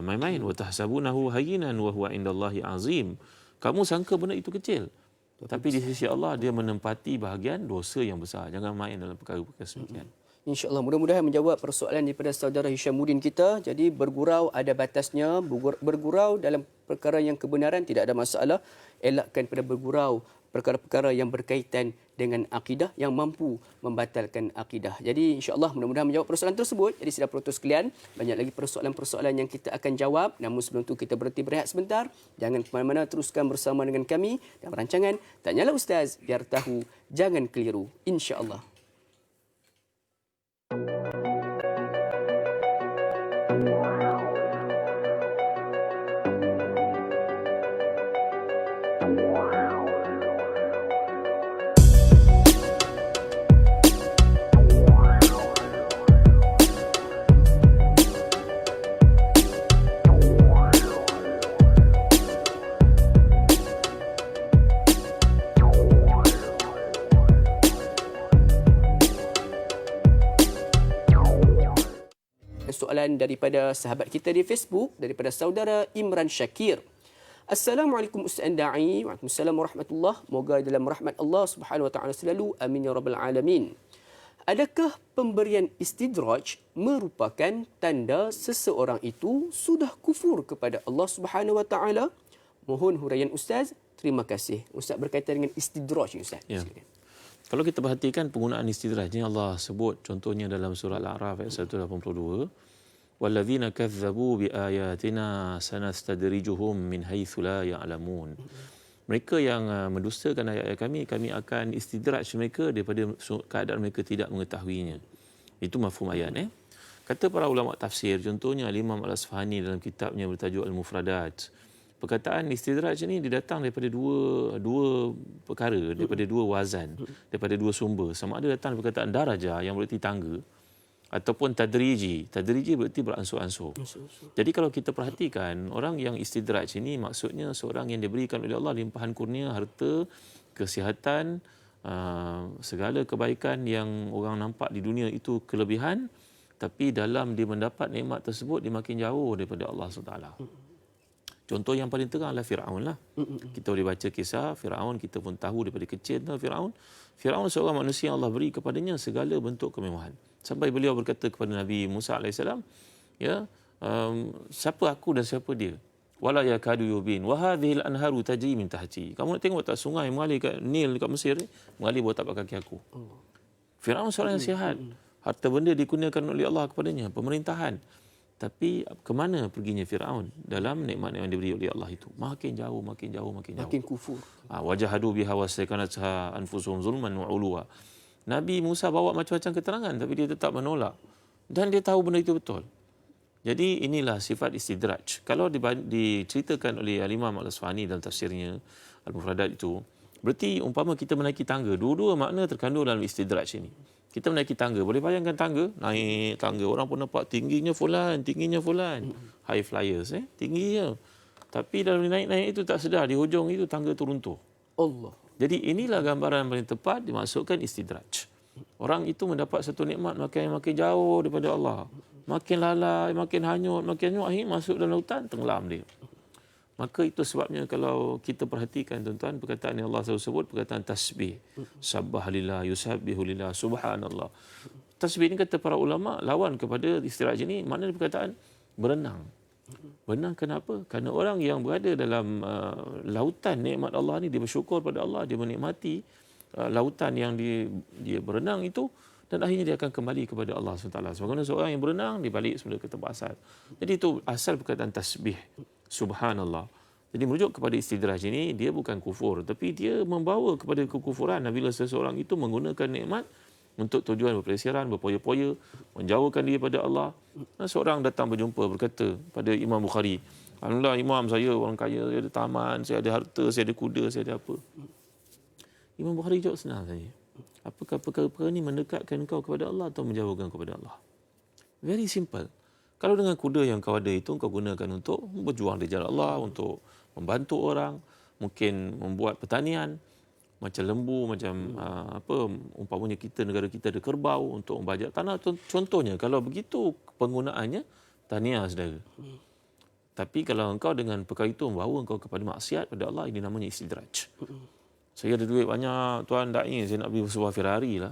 main-main. Wa tahsabunahu hayyinan wa huwa indallahi azim. Kamu sangka benda itu kecil, tapi di sisi Allah dia menempati bahagian dosa yang besar. Jangan main dalam perkara-perkara semikian. InsyaAllah, mudah-mudahan menjawab persoalan daripada saudara Hishamuddin kita. Jadi bergurau ada batasnya, bergurau dalam perkara yang kebenaran tidak ada masalah. Elakkan pada bergurau perkara-perkara yang berkaitan dengan akidah yang mampu membatalkan akidah. Jadi insya-Allah mudah-mudahan menjawab persoalan tersebut. Jadi sidang penonton sekalian, banyak lagi persoalan-persoalan yang kita akan jawab. Namun sebelum itu kita berhenti berehat sebentar. Jangan ke mana-mana, teruskan bersama dengan kami dalam rancangan Tanyalah Ustaz, biar tahu jangan keliru. Insya-Allah. Soalan daripada sahabat kita di Facebook, daripada saudara Imran Syakir. Assalamualaikum Ustaz Da'i. Waalaikumsalam warahmatullahi. Moga dalam rahmat Allah Subhanahu wa taala selalu. Amin ya rabbal alamin. Adakah pemberian istidraj merupakan tanda seseorang itu sudah kufur kepada Allah Subhanahu wa taala? Mohon huraian Ustaz. Terima kasih. Ustaz berkaitan dengan istidraj Ustaz. Ya. Kalau kita perhatikan penggunaan istidraj ni Allah sebut contohnya dalam surah Al-A'raf ayat 182, walladzina kazzabu biayatina sanastadrijuhum min haitsu la ya'lamun. Mereka yang mendustakan ayat-ayat kami akan istidraj mereka daripada keadaan mereka tidak mengetahuinya. Itu mafhum ayat. Kata para ulama tafsir, contohnya Imam Al-Asfahani dalam kitabnya bertajuk Al-Mufradat. Perkataan istidraj ini didatang daripada dua perkara, daripada dua wazan, daripada dua sumber. Sama ada datang perkataan daraja yang berarti tangga, ataupun tadriji. Tadriji berarti beransur-ansur. Jadi kalau kita perhatikan, orang yang istidraj ini maksudnya seorang yang diberikan oleh Allah limpahan kurnia, harta, kesihatan, segala kebaikan yang orang nampak di dunia itu kelebihan, tapi dalam dia mendapat nikmat tersebut, dia makin jauh daripada Allah SWT. Contoh yang paling terang adalah Fir'aun lah. Kita boleh baca kisah Fir'aun, kita pun tahu daripada kecil tentang Fir'aun. Fir'aun seorang manusia yang Allah beri kepadanya segala bentuk kemewahan. Sampai beliau berkata kepada Nabi Musa AS, ya, siapa aku dan siapa dia? Wala yakadu yubin wa hadhihi al-anharu tajri min tahti. Kamu nak tengok tak sungai mengalir kat Nil dekat Mesir ni, mengalir bawah tapak kaki aku. Firaun seorang yang sihat. Harta benda dikurniakan oleh Allah kepadanya, pemerintahan. Tapi ke mana perginya Firaun dalam nikmat yang diberi oleh Allah itu? Makin jauh, makin jauh, makin jauh. Makin kufur. Wajahadu biha wasaikanatha anfusuhum zulman wa ulwa. Nabi Musa bawa macam-macam keterangan tapi dia tetap menolak. Dan dia tahu benda itu betul. Jadi inilah sifat istidraj. Kalau diceritakan oleh Imam Al-Asfahani dalam tafsirnya Al-Mufradat itu, berarti umpama kita menaiki tangga, dua-dua makna terkandung dalam istidraj ini. Kita menaiki tangga, boleh bayangkan tangga, naik tangga, orang pun nampak tingginya fulan. High flyers, tingginya. Tapi dalam naik-naik itu tak sedar, di hujung itu tangga tu runtuh. Allah. Jadi inilah gambaran yang paling tepat dimaksudkan istidraj. Orang itu mendapat satu nikmat makin jauh daripada Allah. Makin lalai, makin hanyut, akhirnya masuk dalam lautan, tenggelam dia. Maka itu sebabnya kalau kita perhatikan tuan-tuan, perkataan yang Allah selalu sebut, perkataan tasbih. Sabbahalillah, yusabbihulillah, subhanallah. Tasbih ini kata para ulama, lawan kepada istidraj ini, maknanya perkataan berenang. Berenang kenapa? Kerana orang yang berada dalam lautan nikmat Allah ni, dia bersyukur pada Allah, dia menikmati lautan yang dia berenang itu, dan akhirnya dia akan kembali kepada Allah SWT. Sebagaimana seorang yang berenang, dia balik semula ke tempat asal. Jadi itu asal perkataan tasbih. Subhanallah. Jadi merujuk kepada istidraj ini, dia bukan kufur, tapi dia membawa kepada kekufuran bila seseorang itu menggunakan nikmat untuk tujuan berpelesiran, berpoya-poya, menjauhkan diri pada Allah. Seorang datang berjumpa berkata pada Imam Bukhari, alhamdulillah Imam, saya orang kaya, saya ada taman, saya ada harta, saya ada kuda, saya ada apa. Imam Bukhari jawab senang saja. Apakah perkara-perkara ini mendekatkan kau kepada Allah atau menjauhkan kepada Allah? Very simple. Kalau dengan kuda yang kau ada itu, kau gunakan untuk berjuang di jalan Allah, untuk membantu orang, mungkin membuat pertanian, macam lembu, macam umpamanya negara kita ada kerbau untuk membajak tanah. Contohnya, kalau begitu penggunaannya, tahniah saudara. Tapi kalau engkau dengan perkara itu membawa engkau kepada maksiat pada Allah, ini namanya istidraj. Saya ada duit banyak, tuan da'i, saya nak beli sebuah Ferrari lah.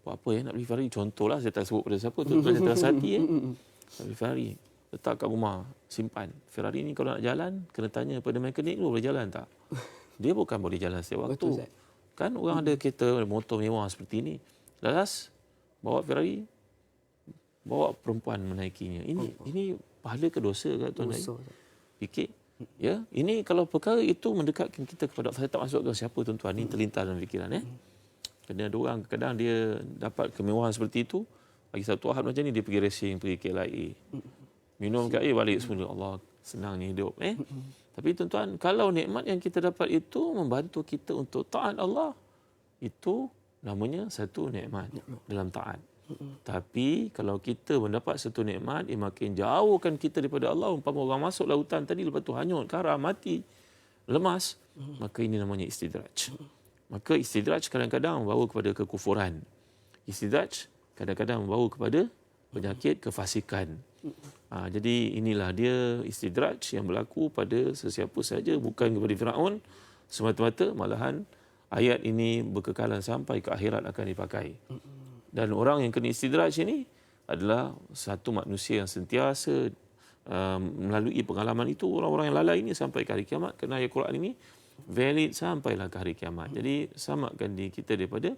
Buat apa nak beli Ferrari? Contohlah, saya tak sebut pada siapa, tuan-tuan saya terasati. Nak beli Ferrari, letak kat rumah, simpan. Ferrari ni kalau nak jalan, kena tanya pada mekanik dulu, boleh jalan tak? Dia bukan boleh jalan setiap waktu. Betul, kan orang ada kereta, motor mewah seperti ini. Lalas, bawa Ferrari, bawa perempuan menaikinya. Ini pahala ke dosa ke tuan? Fikir. Ya, ini kalau perkara itu mendekatkan kita kepada Allah. Saya tak masuk ke siapa tuan-tuan, ini terlintas dalam fikiran. Kerana ada orang kadang dia dapat kemewahan seperti itu, bagi satu ahad macam ni dia pergi racing, pergi KLIA. Minum kat air balik semula. Allah, senangnya hidup. Tapi tuan-tuan, kalau nikmat yang kita dapat itu membantu kita untuk taat Allah, itu namanya satu nikmat dalam taat. Tapi kalau kita mendapat satu nikmat, ia makin jauhkan kita daripada Allah. Umpama orang masuk lautan tadi, lepas tu hanyut, karam, mati, lemas, maka ini namanya istidraj. Maka istidraj kadang-kadang membawa kepada kekufuran. Istidraj kadang-kadang membawa kepada penyakit kefasikan. Jadi inilah dia istidraj yang berlaku pada sesiapa saja, bukan kepada Firaun semata-mata, malahan ayat ini berkekalan sampai ke akhirat akan dipakai. Dan orang yang kena istidraj ini adalah satu manusia yang sentiasa melalui pengalaman itu. Orang-orang yang lalai ini sampai ke hari kiamat, kerana ayat Quran ini valid sampailah ke hari kiamat. Jadi selamatkan diri kita daripada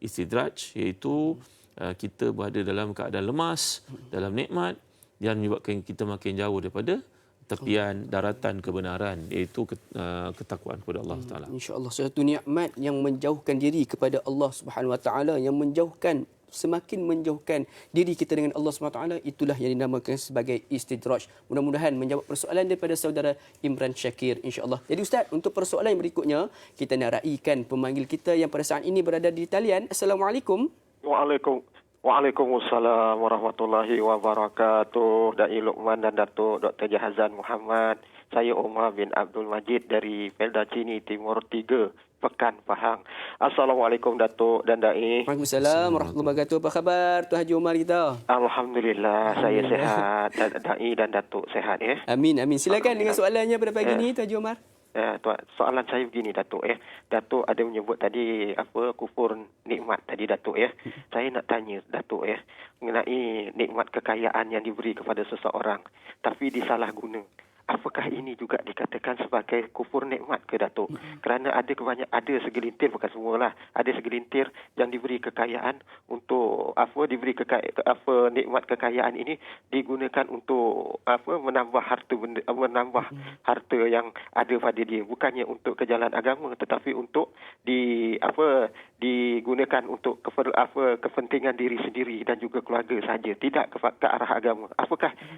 istidraj, iaitu kita berada dalam keadaan lemas, dalam nikmat, dan menyebabkan kita makin jauh daripada tepian daratan kebenaran, iaitu ketakwaan kepada Allah Taala. InsyaAllah satu nikmat yang menjauhkan diri kepada Allah Subhanahu Wa Taala, yang menjauhkan, semakin menjauhkan diri kita dengan Allah Subhanahu Wa Taala, itulah yang dinamakan sebagai istidraj. Mudah-mudahan menjawab persoalan daripada saudara Imran Syakir, insya-Allah. Jadi Ustaz, untuk persoalan yang berikutnya, kita nak raikan pemanggil kita yang pada saat ini berada di talian. Assalamualaikum. Waalaikumsalam warahmatullahi wabarakatuh. Dai Luqman dan Datuk Dr. Jahazan Muhammad. Saya Umar bin Abdul Majid dari Pelda Cini Timur 3, Pekan Pahang. Assalamualaikum Datuk dan Dai. Waalaikumsalam warahmatullahi wabarakatuh. Apa khabar Tuan Haji Umar kita? Alhamdulillah, saya sehat. Dai dan Datuk sehat ya. Amin, amin. Silakan dengan soalannya pada pagi ini Tuan Haji Umar. Soalan saya begini Datuk Datuk ada menyebut tadi kufur nikmat tadi Datuk Saya nak tanya Datuk mengenai nikmat kekayaan yang diberi kepada seseorang tapi disalahguna. Apakah ini juga dikatakan sebagai kufur nikmat ke Datuk? Kerana ada segelintir, bukan semualah, ada segelintir yang diberi kekayaan untuk nikmat kekayaan ini digunakan untuk menambah harta yang ada pada dia, bukannya untuk ke jalan agama tetapi untuk digunakan untuk kepentingan diri sendiri dan juga keluarga saja, tidak ke arah agama.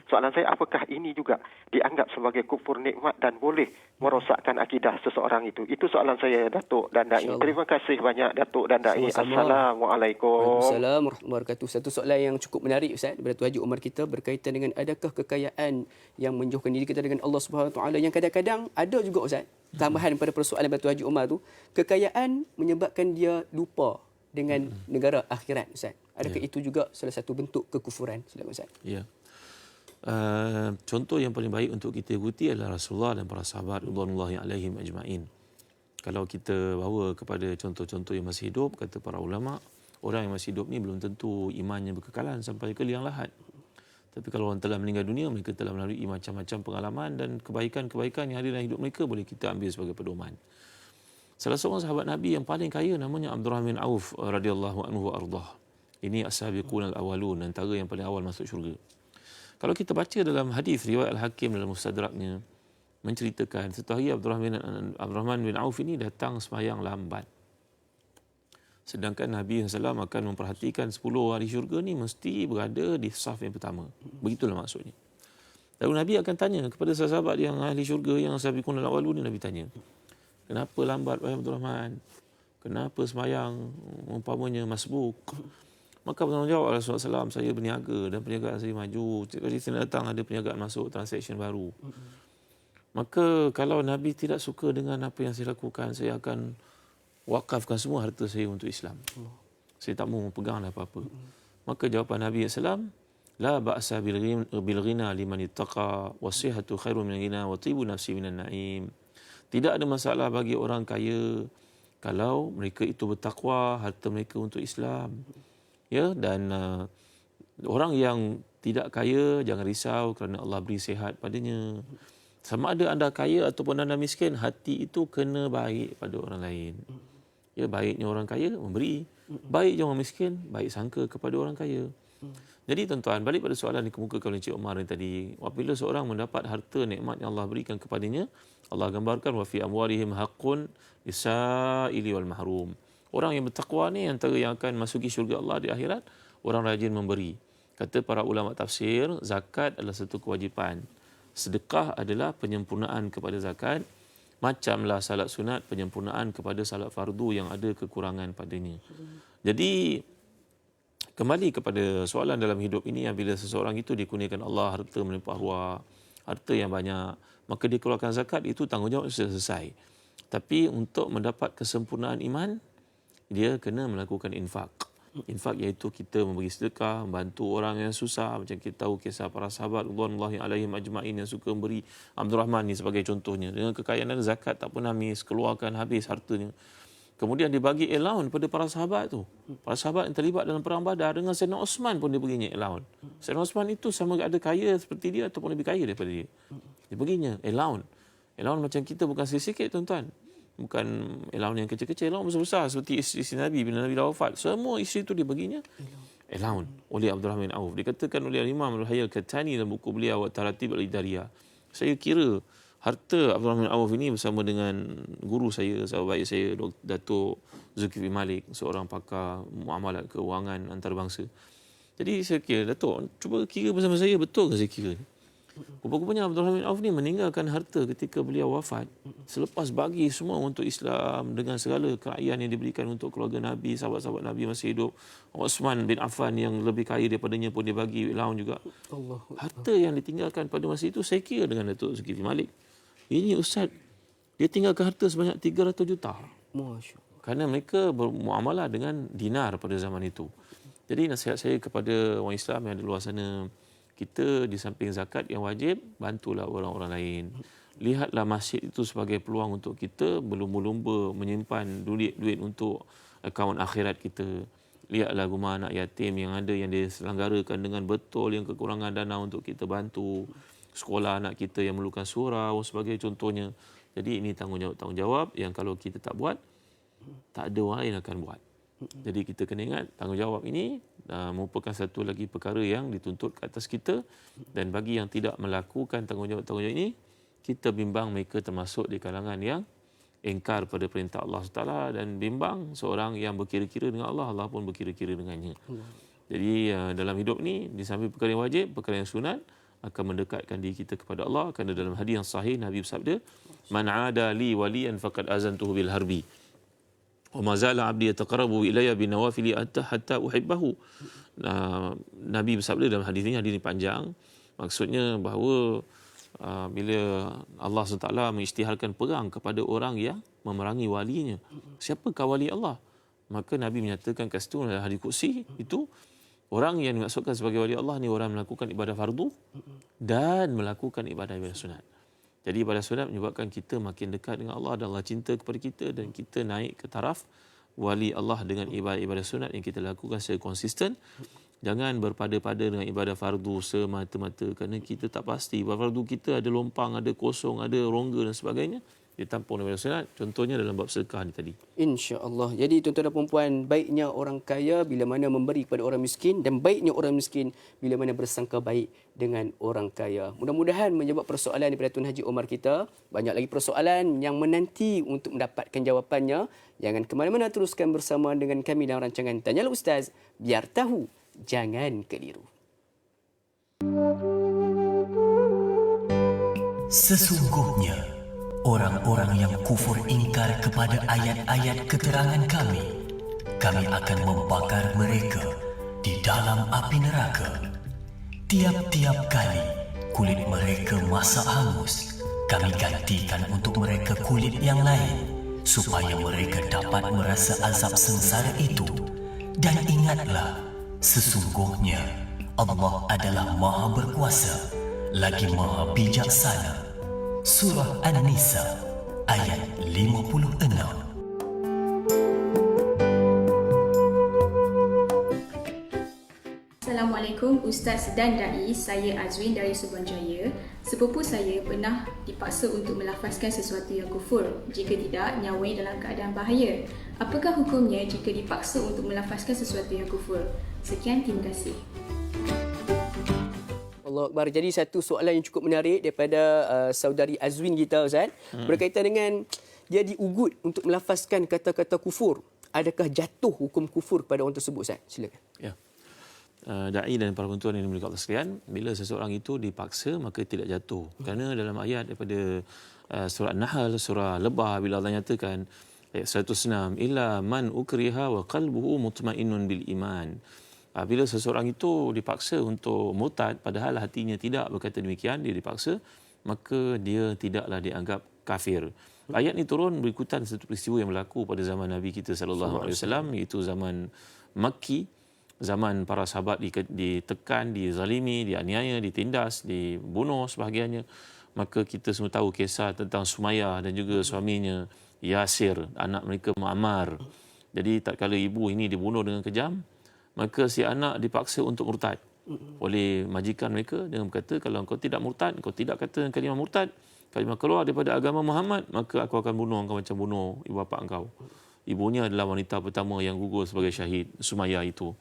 Soalan saya, apakah ini juga dianggap sebagai kufur nikmat dan boleh merosakkan akidah seseorang itu? Itu soalan saya Datuk dan Dai. Terima kasih banyak Datuk dan Dai. Assalamualaikum. Waalaikumsalam warahmatullahi wabarakatuh. Satu soalan yang cukup menarik Ustaz daripada Tuan Haji Umar kita berkaitan dengan adakah kekayaan yang menjauhkan diri kita dengan Allah Subhanahu Wa Taala, yang kadang-kadang ada juga Ustaz tambahan pada persoalan daripada Tuan Haji Umar tu, kekayaan menyebabkan dia lupa dengan negara akhirat Ustaz. Adakah itu juga salah satu bentuk kekufuran? Silakan Ustaz. Ya. Contoh yang paling baik untuk kita ikuti adalah Rasulullah dan para sahabat radhiyallahu alaihim ajma'in. Kalau kita bawa kepada contoh-contoh yang masih hidup, kata para ulama, orang yang masih hidup ni belum tentu imannya berkekalan sampai ke liang lahat. Tapi kalau orang telah meninggal dunia, mereka telah melalui macam-macam pengalaman dan kebaikan-kebaikan yang ada dalam hidup mereka boleh kita ambil sebagai pedoman. Salah seorang sahabat Nabi yang paling kaya namanya Abdurrahman bin Auf radhiyallahu anhu ardah. Ini as-sabiqun al-awwalun, antara yang paling awal masuk syurga. Kalau kita baca dalam hadis riwayat Al-Hakim dalam Mustadraknya, menceritakan satu hari Abdurrahman bin Auf ini datang sembahyang lambat. Sedangkan Nabi SAW akan memperhatikan 10 ahli syurga ni mesti berada di saf yang pertama. Begitulah maksudnya. Lalu Nabi akan tanya kepada sahabat yang ahli syurga, yang sabiqun al-awwalun, Nabi tanya, kenapa lambat wahai Abdurrahman? Kenapa sembahyang umpamanya masbuk? Maka bertanggungjawab Rasulullah SAW, saya berniaga dan perniagaan saya maju. Setiap kali saya datang ada perniagaan masuk, transaksi baru. Maka kalau Nabi tidak suka dengan apa yang saya lakukan, saya akan wakafkan semua harta saya untuk Islam. Saya tak mau pegang apa-apa. Maka jawapan Nabi SAW, la ba'sa bil ghina liman ittaqa wasihatu khairun min ghina wa tibu nafsi minan na'im. Tidak ada masalah bagi orang kaya kalau mereka itu bertakwa, harta mereka untuk Islam. Ya, dan orang yang tidak kaya jangan risau kerana Allah beri sihat padanya. Sama ada anda kaya ataupun anda miskin, hati itu kena baik pada orang lain. Ya, baiknya orang kaya memberi, baiknya orang miskin baik sangka kepada orang kaya. Jadi tuan-tuan, balik pada soalan yang dikemukakan oleh Encik Omar tadi, apabila seorang mendapat harta nikmat yang Allah berikan kepadanya, Allah gambarkan wa fi amwalihim haqqun lis-sa'ili wal mahrum. Orang yang bertakwa ni antara yang akan masuki syurga Allah di akhirat, orang rajin memberi. Kata para ulama tafsir, zakat adalah satu kewajipan. Sedekah adalah penyempurnaan kepada zakat. Macamlah salat sunat, penyempurnaan kepada salat fardu yang ada kekurangan padanya. Jadi, kembali kepada soalan dalam hidup ini, apabila seseorang itu dikurniakan Allah harta melimpah ruah, harta yang banyak, maka dia keluarkan zakat, itu tanggungjawab sudah selesai. Tapi untuk mendapat kesempurnaan iman, dia kena melakukan infak. Infak iaitu kita memberi sedekah, membantu orang yang susah. Macam kita tahu kisah para sahabat radhiyallahu alaihim ajma'in yang suka memberi. Abdul Rahman ni sebagai contohnya. Dengan kekayaan dan zakat tak pernah miss, keluarkan habis hartanya. Kemudian dibagi allowance pada para sahabat tu. Para sahabat yang terlibat dalam perang Badar, dengan Sayyidina Osman pun dia berinya allowance. Sayyidina Osman itu sama ada kaya seperti dia ataupun lebih kaya daripada dia. Dia berinya allowance. Allowance macam kita bukan sikit-sikit tuan-tuan. Bukan allowance yang kecil-kecil, allowance besar-besar seperti isteri Nabi bila Nabi dah wafat. Semua isteri itu dia baginya allowance oleh Abdul Rahman bin Auf. Dikatakan oleh Imam Al-Hayy Al-Katani dalam buku beliau Taratib Al-Idariyah. Saya kira harta Abdul Rahman bin Auf ini bersama dengan guru saya, sahabat baik saya, Datuk Zulkifli Malik, seorang pakar muamalat keuangan antarabangsa. Jadi saya kira, Datuk, cuba kira bersama saya, betul ke saya kira? Rupa-rupanya Abdul Rahman bin Auf ni meninggalkan harta ketika beliau wafat selepas bagi semua untuk Islam dengan segala kekayaan yang diberikan untuk keluarga Nabi, sahabat-sahabat Nabi masih hidup. Uthman bin Affan yang lebih kaya daripadanya pun dia bagi laun juga. Harta yang ditinggalkan pada masa itu saya kira dengan Datuk Zulkifli Malik. Ini ustaz, dia tinggalkan harta sebanyak 300 juta. Masya-Allah. Kerana mereka bermuamalah dengan dinar pada zaman itu. Jadi nasihat saya kepada orang Islam yang ada luar sana, kita di samping zakat yang wajib, bantulah orang-orang lain. Lihatlah masjid itu sebagai peluang untuk kita berlumba-lumba menyimpan duit untuk akaun akhirat kita. Lihatlah rumah anak yatim yang ada, yang diselenggarakan dengan betul, yang kekurangan dana untuk kita bantu. Sekolah anak kita yang memerlukan surau sebagai contohnya. Jadi ini tanggungjawab yang kalau kita tak buat, tak ada orang lain akan buat. Jadi kita kena ingat tanggungjawab ini merupakan satu lagi perkara yang dituntut ke atas kita, dan bagi yang tidak melakukan tanggungjawab ini, kita bimbang mereka termasuk di kalangan yang ingkar pada perintah Allah SWT, dan bimbang seorang yang berkira-kira dengan Allah, Allah pun berkira-kira dengannya. Jadi dalam hidup ni, di samping perkara yang wajib, perkara yang sunat akan mendekatkan diri kita kepada Allah. Kerana dalam hadis yang sahih Nabi bersabda, "Man 'ada li waliyan faqad azantuhu bil harbi. Wa ma zala 'abdi yataqarrabu ilayya bin nawafili hatta uhibbahu." Nabi bersabda dalam hadis ini panjang. Maksudnya bahawa bila Allah SWT mengisytiharkan perang kepada orang yang memerangi walinya, siapakah wali Allah? Maka Nabi menyatakan kat situ dalam hadis qudsi itu, orang yang dimaksudkan sebagai wali Allah ni orang melakukan ibadah fardu dan melakukan ibadah sunat. Jadi ibadah sunat menyebabkan kita makin dekat dengan Allah dan Allah cinta kepada kita, dan kita naik ke taraf wali Allah dengan ibadah sunat yang kita lakukan secara konsisten. Jangan berpada-pada dengan ibadah fardu semata-mata, kerana kita tak pasti ibadah fardu kita ada lompang, ada kosong, ada rongga dan sebagainya. Ditampung dengan sunat. Contohnya dalam bab sedekah ni tadi. Insya-Allah. Jadi tuan-tuan dan puan-puan, baiknya orang kaya bila mana memberi kepada orang miskin, dan baiknya orang miskin bila mana bersangka baik dengan orang kaya. Mudah-mudahan menjawab persoalan daripada Tuan Haji Omar kita. Banyak lagi persoalan yang menanti untuk mendapatkan jawapannya. Jangan ke mana-mana, teruskan bersama dengan kami dalam rancangan Tanyalah Ustaz, biar tahu, jangan keliru. Sesungguhnya orang-orang yang kufur ingkar kepada ayat-ayat keterangan kami akan membakar mereka di dalam api neraka. Tiap-tiap kali kulit mereka masak hangus, kami gantikan untuk mereka kulit yang lain, supaya mereka dapat merasa azab sengsara itu. Dan ingatlah, sesungguhnya Allah adalah Maha Berkuasa, lagi Maha Bijaksana. Surah An-Nisa ayat 56. Assalamualaikum Ustaz dan Dai, saya Azwin dari Suruhanjaya. Sepupu saya pernah dipaksa untuk melafazkan sesuatu yang kufur. Jika tidak, nyawanya dalam keadaan bahaya. Apakah hukumnya jika dipaksa untuk melafazkan sesuatu yang kufur? Sekian, terima kasih. Allah Akbar. Jadi satu soalan yang cukup menarik daripada saudari Azwin kita, Ustaz, berkaitan dengan dia diugut untuk melafazkan kata-kata kufur. Adakah jatuh hukum kufur kepada orang tersebut, Ustaz? Silakan. Ya. Da'i dan para penonton yang dimuliakan Allah sekalian, bila seseorang itu dipaksa maka tidak jatuh. Kerana dalam ayat daripada surah An-Nahl, surah Lebah, bila Allah nyatakan ayat 106, illa man ukriha wa qalbuhu mutmainnun bil iman. Bila seseorang itu dipaksa untuk murtad padahal hatinya tidak berkata demikian, dia dipaksa, maka dia tidaklah dianggap kafir. Ayat ni turun berikutan satu peristiwa yang berlaku pada zaman Nabi kita sallallahu alaihi wasallam, iaitu zaman Makki, zaman para sahabat ditekan, dizalimi, dianiaya, ditindas, dibunuh sebahagiannya. Maka kita semua tahu kisah tentang Sumayyah dan juga suaminya Yasir, anak mereka Muammar. Jadi tatkala ibu ini dibunuh dengan kejam, maka si anak dipaksa untuk murtad oleh majikan mereka dengan berkata, kalau engkau tidak murtad, engkau tidak kata kalimah murtad, kalimah keluar daripada agama Muhammad, maka aku akan bunuh engkau macam bunuh ibu bapa engkau. Ibunya adalah wanita pertama yang gugur sebagai syahid, Sumayyah itu.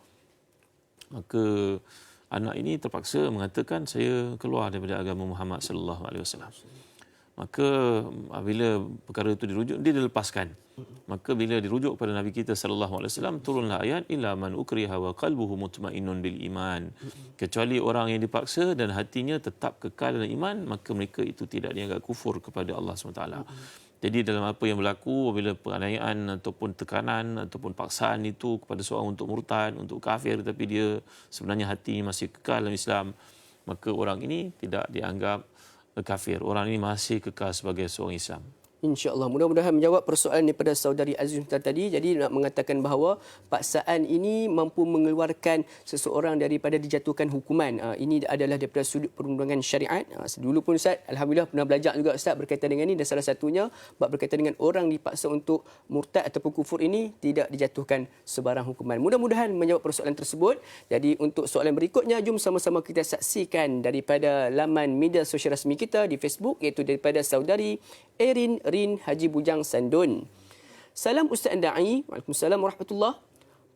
Maka anak ini terpaksa mengatakan, saya keluar daripada agama Muhammad sallallahu alaihi wasallam. Maka bila perkara itu dirujuk, dia dilepaskan. Maka bila dirujuk kepada Nabi kita sallallahu alaihi wasallam, turunlah ayat illa man ukriha wa qalbuhu mutmainnun bil iman. Kecuali orang yang dipaksa dan hatinya tetap kekal dalam iman, maka mereka itu tidak dianggap kufur kepada Allah SWT. Jadi dalam apa yang berlaku, bila penganiayaan ataupun tekanan ataupun paksaan itu kepada seorang untuk murtad, untuk kafir, tapi dia sebenarnya hatinya masih kekal dalam Islam, maka orang ini tidak dianggap kafir. Orang ini masih kekal sebagai seorang Islam. InsyaAllah. Mudah-mudahan menjawab persoalan daripada saudari Azim tadi. Jadi nak mengatakan bahawa paksaan ini mampu mengeluarkan seseorang daripada dijatuhkan hukuman. Ini adalah daripada sudut perundangan syariat. Dulu pun Ustaz, Alhamdulillah pernah belajar juga Ustaz berkaitan dengan ini, dan salah satunya berkaitan dengan orang dipaksa untuk murtad ataupun kufur ini tidak dijatuhkan sebarang hukuman. Mudah-mudahan menjawab persoalan tersebut. Jadi untuk soalan berikutnya, jom sama-sama kita saksikan daripada laman media sosial rasmi kita di Facebook, iaitu daripada saudari Erin Haji Bujang Sandun. Salam Ustaz Da'i. Waalaikumsalam warahmatullahi.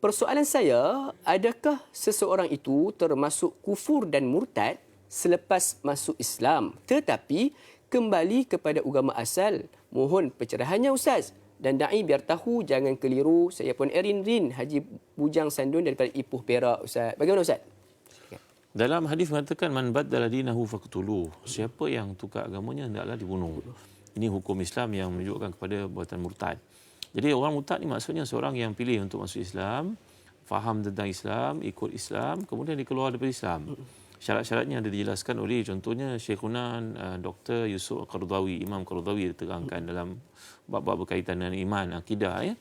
Persoalan saya, adakah seseorang itu termasuk kufur dan murtad selepas masuk Islam tetapi kembali kepada agama asal? Mohon pencerahannya Ustaz. Dan Da'i biar tahu, jangan keliru. Saya pun Erin Haji Bujang Sandun daripada Ipoh Perak Ustaz. Bagaimana Ustaz? Dalam hadis mengatakan man baddala dinahu faqtuluh. Siapa yang tukar agamanya hendaklah dibunuh. Ini hukum Islam yang menunjukkan kepada buatan murtad. Jadi orang murtad ni maksudnya seorang yang pilih untuk masuk Islam, faham tentang Islam, ikut Islam, kemudian dia keluar daripada Islam. Syarat-syaratnya ada dijelaskan oleh contohnya Syekhuna Dr. Yusuf Qaradawi, Imam Qaradawi diterangkan dalam bab-bab berkaitan dengan iman, akidah. Ya.